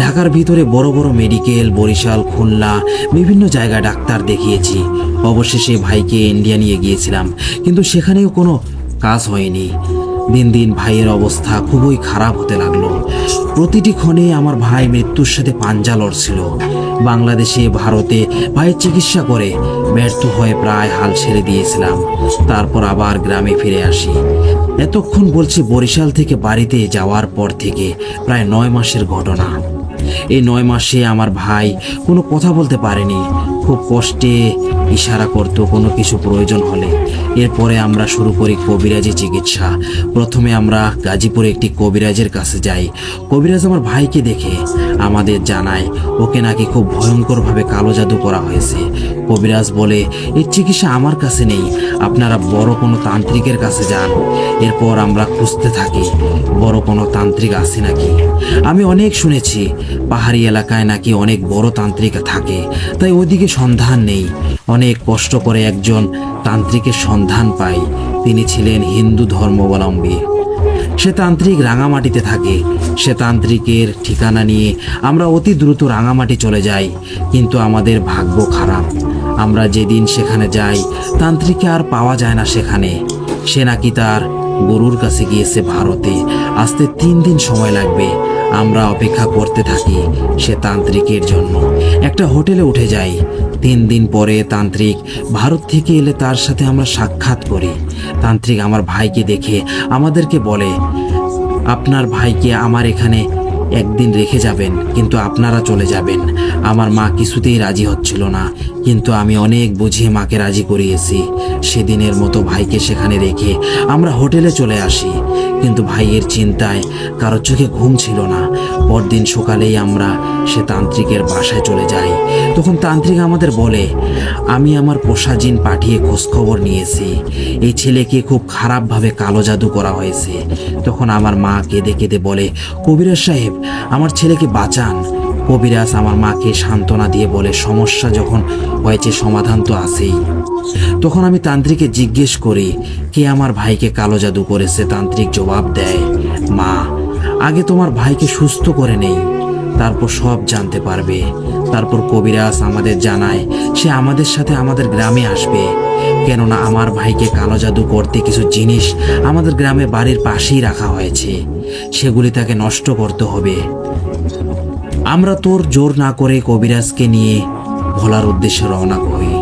ঢাকার ভিতরে বড় বড় মেডিকেল, বরিশাল, খুলনা, বিভিন্ন জায়গায় ডাক্তার দেখিয়েছি। অবশেষে ভাইকে ইন্ডিয়া নিয়ে গিয়েছিলাম, কিন্তু সেখানেও কোনো কাজ হয়নি। দিন দিন ভাইয়ের অবস্থা খুবই খারাপ হতে লাগলো। প্রতিটি ক্ষণে আমার ভাই মৃত্যুর সাথে পাঞ্জা লড়ছিল। বাংলাদেশে, ভারতে ভাইয়ের চিকিৎসা করে ব্যর্থ হয়ে প্রায় হাল ছেড়ে দিয়েছিলাম। তারপর আবার গ্রামে ফিরে আসি। এতক্ষণ বলছি বরিশাল থেকে বাড়িতে যাওয়ার পর থেকে প্রায় 9 মাসের ঘটনা। এই 9 মাসে আমার ভাই কোনো কথা বলতে পারেনি। খুব কষ্টে ইশারা করতো কোনো কিছু প্রয়োজন হলে। এরপরে আমরা শুরু করি কবিরাজি চিকিৎসা। প্রথমে আমরা গাজীপুরে একটি কবিরাজের কাছে যাই। কবিরাজ আমার ভাইকে দেখে আমাদের জানায় ওকে নাকি খুব ভয়ঙ্করভাবে কালো জাদু করা হয়েছে। কবিরাজ বলে, এর চিকিৎসা আমার কাছে নেই, আপনারা বড় কোনো তান্ত্রিকের কাছে যান। এরপর আমরা খুঁজতে থাকি বড় কোনো তান্ত্রিক আছে নাকি। আমি অনেক শুনেছি পাহাড়ি এলাকায় নাকি অনেক বড় তান্ত্রিক থাকে, তাই ওইদিকে সন্ধান নেই। অনেক কষ্ট করে একজন তান্ত্রিকের সন্ধান পাই। তিনি ছিলেন হিন্দু ধর্মাবলম্বী। সে তান্ত্রিক রাঙামাটিতে থাকে। সে তান্ত্রিকের ঠিকানা নিয়ে আমরা অতি দ্রুত রাঙামাটি চলে যাই, কিন্তু আমাদের ভাগ্য খারাপ। আমরা যেদিন সেখানে যাই তান্ত্রিককে আর পাওয়া যায় না সেখানে। সে নাকি তার গরুর কাছে গিয়েছে ভারতে, আসতে 3 দিন সময় লাগবে। আমরা অপেক্ষা করতে থাকি সে তান্ত্রিকের জন্য। একটা হোটেলে উঠে যাই। 3 দিন পরে তান্ত্রিক ভারত থেকে এলে তার সাথে আমরা সাক্ষাৎ করি। তান্ত্রিক আমার ভাইকে দেখে আমাদেরকে বলে, আপনার ভাইকে আমার এখানে একদিন রেখে যাবেন, কিন্তু আপনারা চলে যাবেন। আমার মা কিছুতেই রাজি হচ্ছিল না, কিন্তু আমি অনেক বুঝিয়ে মাকে রাজি করিয়েছি। সেদিনের মতো ভাইকে সেখানে রেখে আমরা হোটেলে চলে আসি, কিন্তু ভাইয়ের চিন্তায় কারোর চোখে ঘুম ছিল না। পরদিন সকালেই আমরা সে তান্ত্রিকের বাসায় চলে যাই। তখন তান্ত্রিক আমাদের বলে, আমি আমার পোষা জিন পাঠিয়ে খোঁজখবর নিয়েছি, এই ছেলেকে খুব খারাপভাবে কালো জাদু করা হয়েছে। তখন আমার মা কেঁদে কেঁদে বলে, কবিরাজ সাহেব, আমার ছেলেকে বাঁচান। কবিরাজ আমার মাকে সান্ত্বনা দিয়ে বলে, সমস্যা যখন হয়েছে সমাধান তো আছেই। তখন আমি তান্ত্রিককে জিজ্ঞেস করি, কে আমার ভাইকে কালো জাদু করেছে? তান্ত্রিক জবাব দেয়, মা, আগে তোমার ভাইকে সুস্থ করে নেই, তারপর সব জানতে পারবে। তারপর কবিরাজ আমাদের জানায় সে আমাদের সাথে আমাদের গ্রামে আসবে, কেননা আমার ভাইকে কালো জাদু করতে কিছু জিনিস আমাদের গ্রামে বাড়ির পাশেই রাখা হয়েছে, সেগুলি তাকে নষ্ট করতে হবে। আমরা তোর জোর না করে কবিরাজকে নিয়ে ভোলার উদ্দেশ্যে রওনা করি।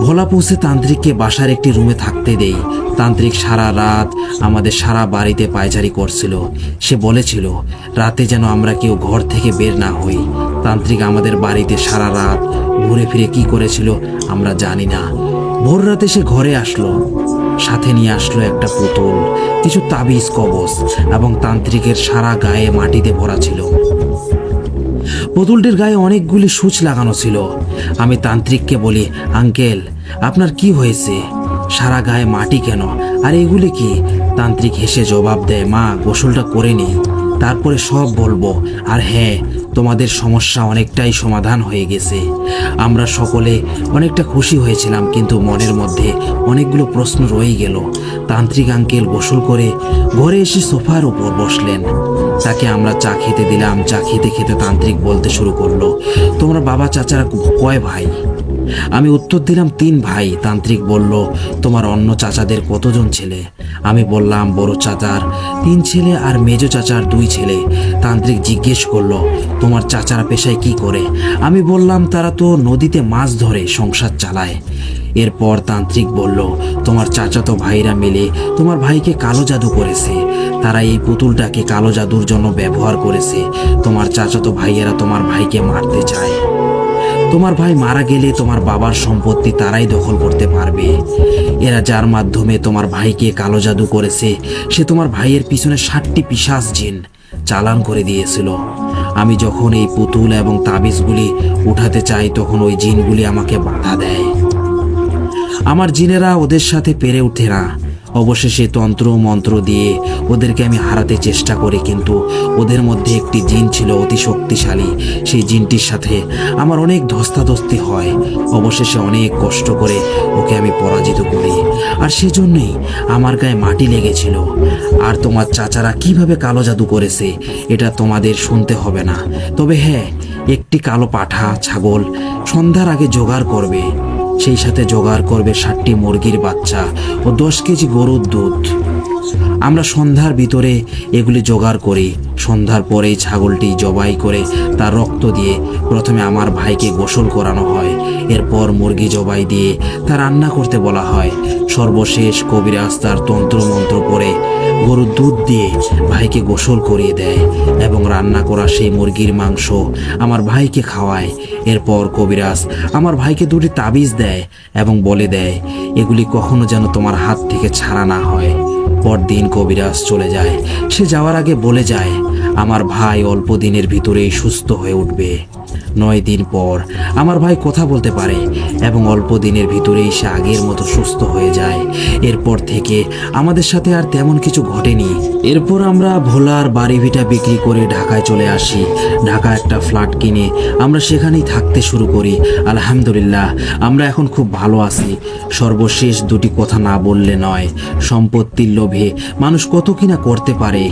ভোলা পৌঁছে তান্ত্রিককে বাসার একটি রুমে থাকতে দেই। তান্ত্রিক সারা রাত আমাদের সারা বাড়িতে পায়চারি করছিল। সে বলেছিল রাতে যেন আমরা কেউ ঘর থেকে বের না হই। তান্ত্রিক আমাদের বাড়িতে সারা রাত ঘুরে ফিরে কি করেছিল আমরা জানি না। ভোর রাতে সে ঘরে আসলো, সাথে নিয়ে আসলো একটা পুতুল, কিছু তাবিজ কবচ, এবং তান্ত্রিকের সারা গায়ে মাটিতে ভরা ছিল। পুতুলটির গায়ে অনেকগুলি সূচ লাগানো ছিল। আমি তান্ত্রিককে বলি, আঙ্কেল, আপনার কি হয়েছে? সারা গায়ে মাটি কেন, আর এগুলি কি? তান্ত্রিক হেসে জবাব দেয়, মা, গোসলটা করে নিই, তারপরে সব বলবো। আর হ্যাঁ, তোমাদের সমস্যা অনেকটাই সমাধান হয়ে গেছে। আমরা সকলে অনেকটা খুশি হয়েছিলাম, কিন্তু মনের মধ্যে অনেকগুলো প্রশ্ন রয়ে গেল। তান্ত্রিক আঙ্কেল গোসল করে ঘরে এসে সোফার উপর বসলেন। তাকে আমরা চা খেতে দিলাম। চা খেতে খেতে তান্ত্রিক বলতে শুরু করলো, তোমরা বাবা চাচারা কয় ভাই? আমি উত্তর দিলাম, 3 ভাই। তান্ত্রিক বলল, তোমার অন্য চাচাদের কতজন ছেলে? আমি বললাম, বড় চাচার 3 ছেলে আর মেজ চাচার 2 ছেলে। তান্ত্রিক জিজ্ঞেস করলো, তোমার চাচারা পেশায় কি করে? আমি বললাম, তারা তো নদীতে মাছ ধরে সংসার চালায়। এরপর তান্ত্রিক বলল, তোমার চাচাতো ভাইরা মিলে তোমার ভাইকে কালো জাদু করেছে। তারা এই পুতুলটাকে কালো জাদুর জন্য ব্যবহার করেছে। তোমার চাচাতো ভাইয়েরা তোমার ভাইকে মারতে চায়। তোমার ভাই মারা গেলে তোমার বাবার সম্পত্তি তারাই দখল করতে পারবে। এরা যার মাধ্যমে তোমার ভাইকে কালো জাদু করেছে, সে তোমার ভাইয়ের পিছনে 60টি পিশাচ জিন চালান করে দিয়েছিল। আমি যখন এই পুতুল এবং তাবিজগুলি উঠাতে চাই, তখন ওই জিনগুলি আমাকে বাধা দেয়। আমার জিনেরা ওদের সাথে পেরে ওঠে না। অবশেষে তন্ত্র মন্ত্র দিয়ে ওদেরকে আমি হারাতে চেষ্টা করি, কিন্তু ওদের মধ্যে একটি জিন ছিল অতি শক্তিশালী। সেই জিনটির সাথে আমার অনেক ধস্তাধস্তি হয়। অবশেষে অনেক কষ্ট করে ওকে আমি পরাজিত করি, আর সেজন্যই আমার গায়ে মাটি লেগেছিল। আর তোমার চাচারা কিভাবে কালো জাদু করেছে এটা তোমাদের শুনতে হবে না, তবে হ্যাঁ, একটি কালো পাঠা ছাগল সন্ধ্যার আগে জোগাড় করবে। সেই সাথে জোগাড় করবে 60টি মুরগির বাচ্চা ও 10 কেজি গরুর দুধ। আমরা সন্ধ্যার ভিতরে এগুলি জোগাড় করি। সন্ধ্যার পরেই ছাগলটি জবাই করে তার রক্ত দিয়ে প্রথমে আমার ভাইকে গোসল করানো হয়। এরপর মুরগি জবাই দিয়ে তা রান্না করতে বলা হয়। সর্বশেষ কবিরাজ তার তন্ত্রমন্ত্র পরে গরুর দুধ দিয়ে ভাইকে গোসল করিয়ে দেয় এবং রান্না করা সেই মুরগির মাংস আমার ভাইকে খাওয়ায়। এরপর কবিরাজ আমার ভাইকে 2টি তাবিজ দেয় এবং বলে দেয়, এগুলি কখনো যেন তোমার হাত থেকে ছাড়া না হয়। পরদিন কবিরাজ চলে যায়। সে যাওয়ার আগে বলে যায়, আমার ভাই অল্প দিনের ভিতরেই সুস্থ হয়ে উঠবে। 9 দিন পর আমার ভাই কথা বলতে পারে এবং অল্প দিনের ভিতরেই সে আগের মতো সুস্থ হয়ে যায়। এরপর থেকে আমাদের সাথে আর তেমন কিছু ঘটেনি। এরপর আমরা ভোলার বাড়ি ভিটা বিক্রি করে ঢাকায় চলে আসি। ঢাকা একটা ফ্ল্যাট কিনে আমরা সেখানেই থাকতে শুরু করি। আলহামদুলিল্লাহ, আমরা এখন খুব ভালো আছি। সর্বশেষ 2টি কথা না বললে নয়, সম্পত্তির লোভে মানুষ কত কিনা করতে পারে।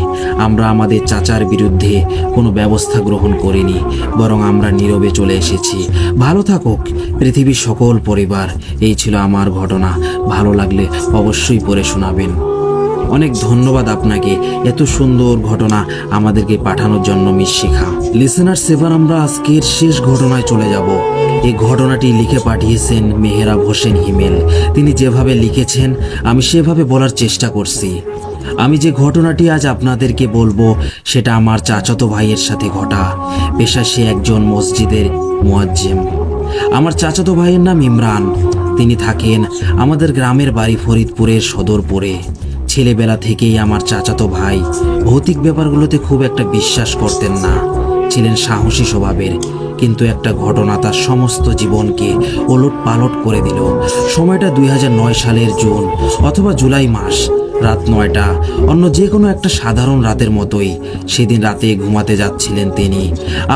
আমরা আমাদের চাচার বিরুদ্ধে কোনো ব্যবস্থা গ্রহণ করিনি, বরং আমরা নীরবে চলে এসেছি। ভালো থাকুক পৃথিবীর সকল পরিবার। এই ছিল আমার ঘটনা। ভালো লাগলে অবশ্যই পড়ে শোনাবেন। অনেক ধন্যবাদ আপনাকে এত সুন্দর ঘটনা আমাদেরকে পাঠানোর জন্য মিস শিখা। লিসেনার সেবার আমরা আজকের শেষ ঘটনায় চলে যাব। এই ঘটনাটি লিখে পাঠিয়েছেন মেহরাব হোসেন হিমেল। তিনি যেভাবে লিখেছেন আমি সেভাবে বলার চেষ্টা করছি। আমি যে ঘটনাটি আজ আপনাদেরকে বলবো সেটা আমার চাচাতো ভাইয়ের সাথে ঘটা। পেশা সে একজন মসজিদের মুয়াজ্জিম। আমার চাচাতো ভাইয়ের নাম ইমরান। তিনি থাকেন আমাদের গ্রামের বাড়ি ফরিদপুরের সদরপুরে। ছেলেবেলা থেকেই আমার চাচাতো ভাই ভৌতিক ব্যাপারগুলোতে খুব একটা বিশ্বাস করতেন না, ছিলেন সাহসী স্বভাবের। কিন্তু একটা ঘটনা তার সমস্ত জীবনকে ওলট পালট করে দিল। সময়টা 2009 সালের জুন অথবা জুলাই মাস, রাত 9টা। অন্য যে কোনো একটা সাধারণ রাতের মতোই সেদিন রাতে ঘুমাতে যাচ্ছিলেন তিনি।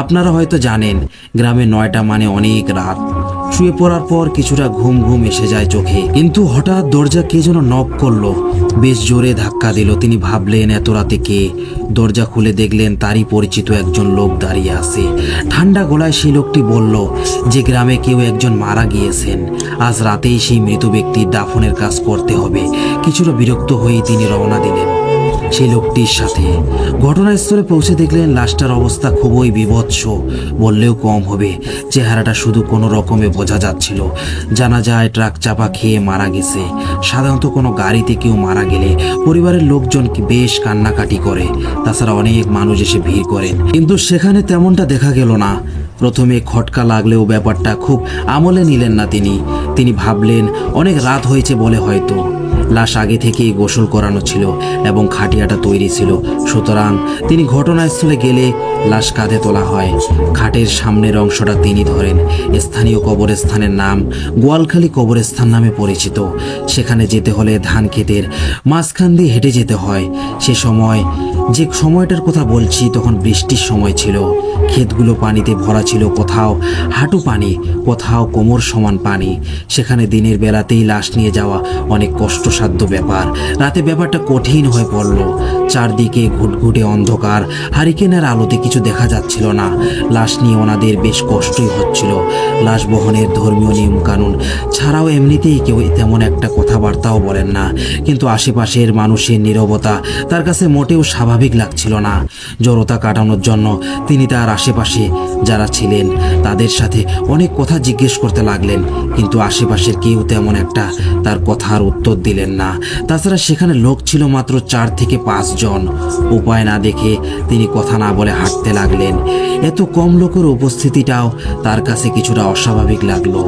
আপনারা হয়তো জানেন গ্রামে 9টা মানে অনেক রাত। শুয়ে পড়ার পর কিছুটা ঘুম ঘুম এসে যায় চোখে, কিন্তু হঠাৎ দরজা কে যেন নক করলো, বেশ জোরে ধাক্কা দিল। তিনি ভাবলেন এত রাতে কে। দরজা খুলে দেখলেন তারই পরিচিত একজন লোক দাঁড়িয়ে আছে। ঠান্ডা গলায় সেই লোকটি বলল যে গ্রামে কেউ একজন মারা গিয়েছেন, আজ রাতেই সেই মৃত ব্যক্তির দাফনের কাজ করতে হবে। কিছুটা বিরক্ত হয়েই তিনি রওনা দিলেন সেই লোকটির সাথে। ঘটনাস্থলে পৌঁছে দেখলেন লাশটার অবস্থা খুবই বিভৎস বললেও কম হবে। চেহারাটা শুধু কোনো রকমে বোঝা যাচ্ছিল। জানা যায় ট্রাক চাপা খেয়ে মারা গেছে। সাধারণত কোনো গাড়িতে কেউ মারা গেলে পরিবারের লোকজন বেশ কান্নাকাটি করে, তাছাড়া অনেক মানুষ এসে ভিড় করেন, কিন্তু সেখানে তেমনটা দেখা গেল না। প্রথমে খটকা লাগলেও ব্যাপারটা খুব আমলে নিলেন না তিনি ভাবলেন অনেক রাত হয়েছে বলে হয়তো। লাশ আগে থেকেই গোসল করানো ছিল এবং খাটিয়াটা তৈরি ছিল, সুতরাং তিনি ঘটনাস্থলে গেলে লাশ কাঁধে তোলা হয়। খাটের সামনের অংশটা তিনি ধরেন। স্থানীয় কবরস্থানের নাম গোয়ালখালী কবরস্থান নামে পরিচিত। সেখানে যেতে হলে ধান ক্ষেতের মাঝখান দিয়ে হেঁটে যেতে হয়। সে সময়, যে সময়টার কথা বলছি, তখন বৃষ্টির সময় ছিল। ক্ষেতগুলো পানিতে ভরা ছিল, কোথাও হাঁটু পানি, কোথাও কোমর সমান পানি। সেখানে দিনের বেলাতেই লাশ নিয়ে যাওয়া অনেক কষ্টসাধ্য ব্যাপার। রাতে ব্যাপারটা কঠিন হয়ে পড়ল। চারদিকে ঘুটঘুটে অন্ধকার, হারিকেনের আলোতে কিছু দেখা যাচ্ছিল না। লাশ নিয়ে ওনাদের বেশ কষ্টই হচ্ছিল। লাশ বহনের ধর্মীয় নিয়ম কানুন ছাড়াও এমনিতেই কেউ তেমন একটা কথাবার্তাও বলেন না, কিন্তু আশেপাশের মানুষের নীরবতা তার কাছে মোটেও স্বাভাবিক লাগছিল না। জড়তা কাটানোর জন্য তিনি তার আশেপাশে যারা ছিলেন তাদের সাথে অনেক কথা জিজ্ঞেস করতে লাগলেন, কিন্তু আশেপাশের কেউ তেমন একটা তার কথার উত্তর দিলেন না। তাছাড়া সেখানে লোক ছিল মাত্র 4 থেকে 5 জন। উপায় না দেখে তিনি কথা না বলে হাঁটতে লাগলেন। এত কম লোকের উপস্থিতিটাও তার কাছে কিছুটা অস্বাভাবিক লাগলো।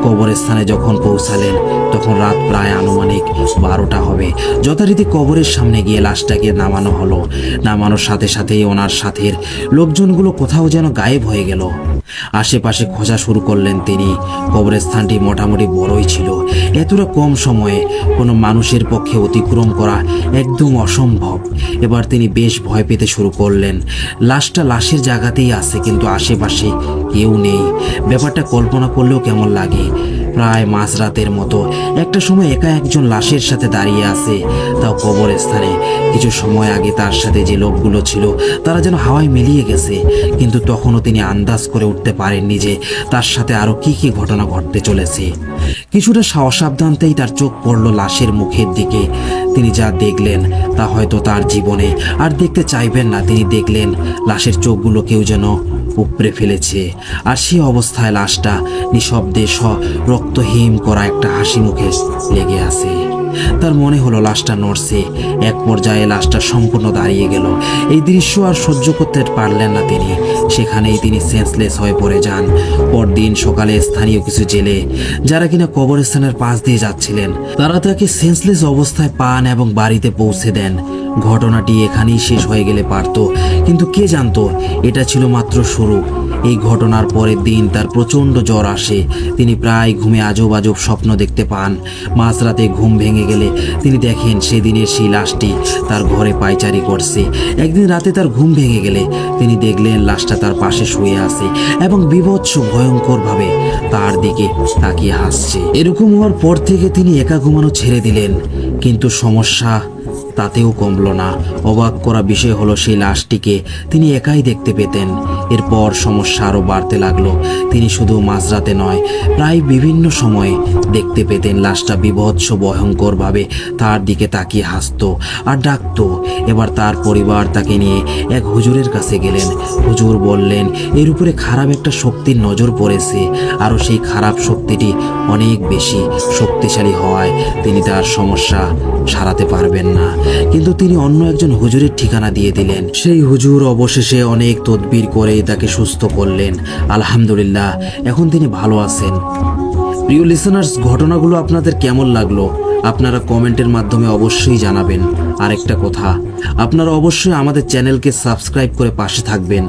কবরস্থানে যখন পৌঁছালেন তখন রাত প্রায় আনুমানিক 12টা হবে। যথারীতি কবরের সামনে গিয়ে লাশটাকে নামানো হলো। নামানোর সাথে সাথেই ওনার সাথের লোকজনগুলো কোথাও যেন গায়েব হয়ে গেল। আশেপাশে খোঁজা শুরু করলেন তিনি। কবরস্থানটি মোটামুটি বড়ই ছিল। এতটা কম সময়ে কোনো মানুষের পক্ষে অতিক্রম করা একদম অসম্ভব। এবার তিনি বেশ ভয় পেতে শুরু করলেন। লাশটা লাশের জায়গাতেই আছে, কিন্তু আশেপাশে কেউ নেই। ব্যাপারটা কল্পনা করলেও কেমন লাগে। প্রায় মাঝরাতের মতো একটা সময় একা একজন লাশের সাথে দাঁড়িয়ে আছে, তাও কবরস্থানে। কিছু সময় আগে তার সাথে যে লোকগুলো ছিল তারা যেন হাওয়ায় মিলিয়ে গেছে, কিন্তু তখনও তিনি আন্দাজ করে উঠতে পারেননি যে তার সাথে আরো কি কি ঘটনা ঘটতে চলেছে। কিছুটা অসাবধানতেই তার চোখ পড়ল লাশের মুখের দিকে। তিনি যা দেখলেন তা হয়তো তার জীবনে আর দেখতে চাইবেন না। তিনি দেখলেন লাশের চোখগুলো কেউ যেন উপড়ে ফেলেছে, আর সে অবস্থায় লাশটা নিঃশব্দে রক্তহীন করা একটা হাসি মুখে লেগে আছে। তার মনে হলো লাশটা নড়ছে। এক পর্যায়ে লাশটা সম্পূর্ণ দাঁড়িয়ে গেল। এই দৃশ্য আর সহ্য করতে পারলেন না তিনি। সেখানেই তিনি সেন্সলেস হয়ে পড়ে যান। পরদিন সকালে স্থানীয় কিছু জেলে যারা কিনা কবরস্থানের পাশ দিয়ে যাচ্ছিলেন তারা তাকে সেন্সলেস অবস্থায় পান এবং বাড়িতে পৌঁছে দেন। ঘটনাটি এখানেই শেষ হয়ে গেলে পারত, কিন্তু কে জানতো এটা ছিল মাত্র শুরু। এই ঘটনার পরের দিন তার প্রচণ্ড জ্বর আসে। তিনি প্রায় ঘুমে আজব আজব স্বপ্ন দেখতে পান। মাঝরাতে ঘুম ভেঙে গেলে তিনি দেখেন সেদিনের সেই লাশটি তার ঘরে পায়চারি করছে। একদিন রাতে তার ঘুম ভেঙে গেলে তিনি দেখলেন লাশটা তার পাশে শুয়ে আছে এবং বিভৎস ভয়ঙ্করভাবে তার দিকে তাকিয়ে হাসছে। এরকম হওয়ার পর থেকে তিনি একা ঘুমানো ছেড়ে দিলেন, কিন্তু সমস্যা তাতেও কমল না। অবাক করা বিষয় হলো সেই লাশটিকে তিনি একাই দেখতে পেতেন। এরপর সমস্যা আরও বাড়তে লাগলো। তিনি শুধু মাঝরাতে নয়, প্রায় বিভিন্ন সময়ে দেখতে পেতেন লাশটা বিভৎস ভয়ঙ্করভাবে তার দিকে তাকিয়ে হাসতো আর ডাকতো। এবার তার পরিবার তাকে নিয়ে এক হুজুরের কাছে গেলেন। হুজুর বললেন এর উপরে খারাপ একটা শক্তির নজর পড়েছে, আরও সেই খারাপ শক্তিটি অনেক বেশি শক্তিশালী হওয়ায় তিনি তার সমস্যা সারাতে পারবেন না। কিন্তু তিনি অন্য একজন হুজুরের ঠিকানা দিয়ে দিলেন। সেই হুজুর অবশেষে অনেক তদবির করে তাকে সুস্থ করলেন। আলহামদুলিল্লাহ, এখন তিনি ভালো আছেন। প্রিয় লিসেনার্স, ঘটনাগুলো আপনাদের কেমন লাগলো আপনারা কমেন্টের মাধ্যমে অবশ্যই জানাবেন। আরেকটা কথা, আপনারা অবশ্যই আমাদের চ্যানেলকে সাবস্ক্রাইব করে পাশে থাকবেন।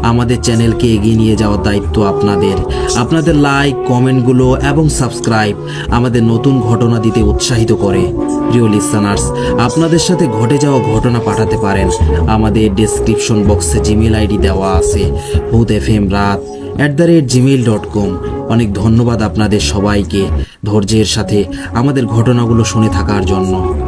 আমাদের চ্যানেলকে এগিয়ে নিয়ে যাওয়ার দায়িত্ব আপনাদের। আপনাদের লাইক, কমেন্টগুলো এবং সাবস্ক্রাইব আমাদের নতুন ঘটনা দিতে উৎসাহিত করে। প্রিয় লিসেনার্স, আপনাদের সাথে ঘটে যাওয়া ঘটনা পাঠাতে পারেন। আমাদের ডেসক্রিপশন বক্সে জিমেল আইডি দেওয়া আছে, bhuthfmrat@gmail.com। অনেক ধন্যবাদ আপনাদের সবাইকে ধৈর্যের সাথে আমাদের ঘটনাগুলো শুনে থাকার জন্য।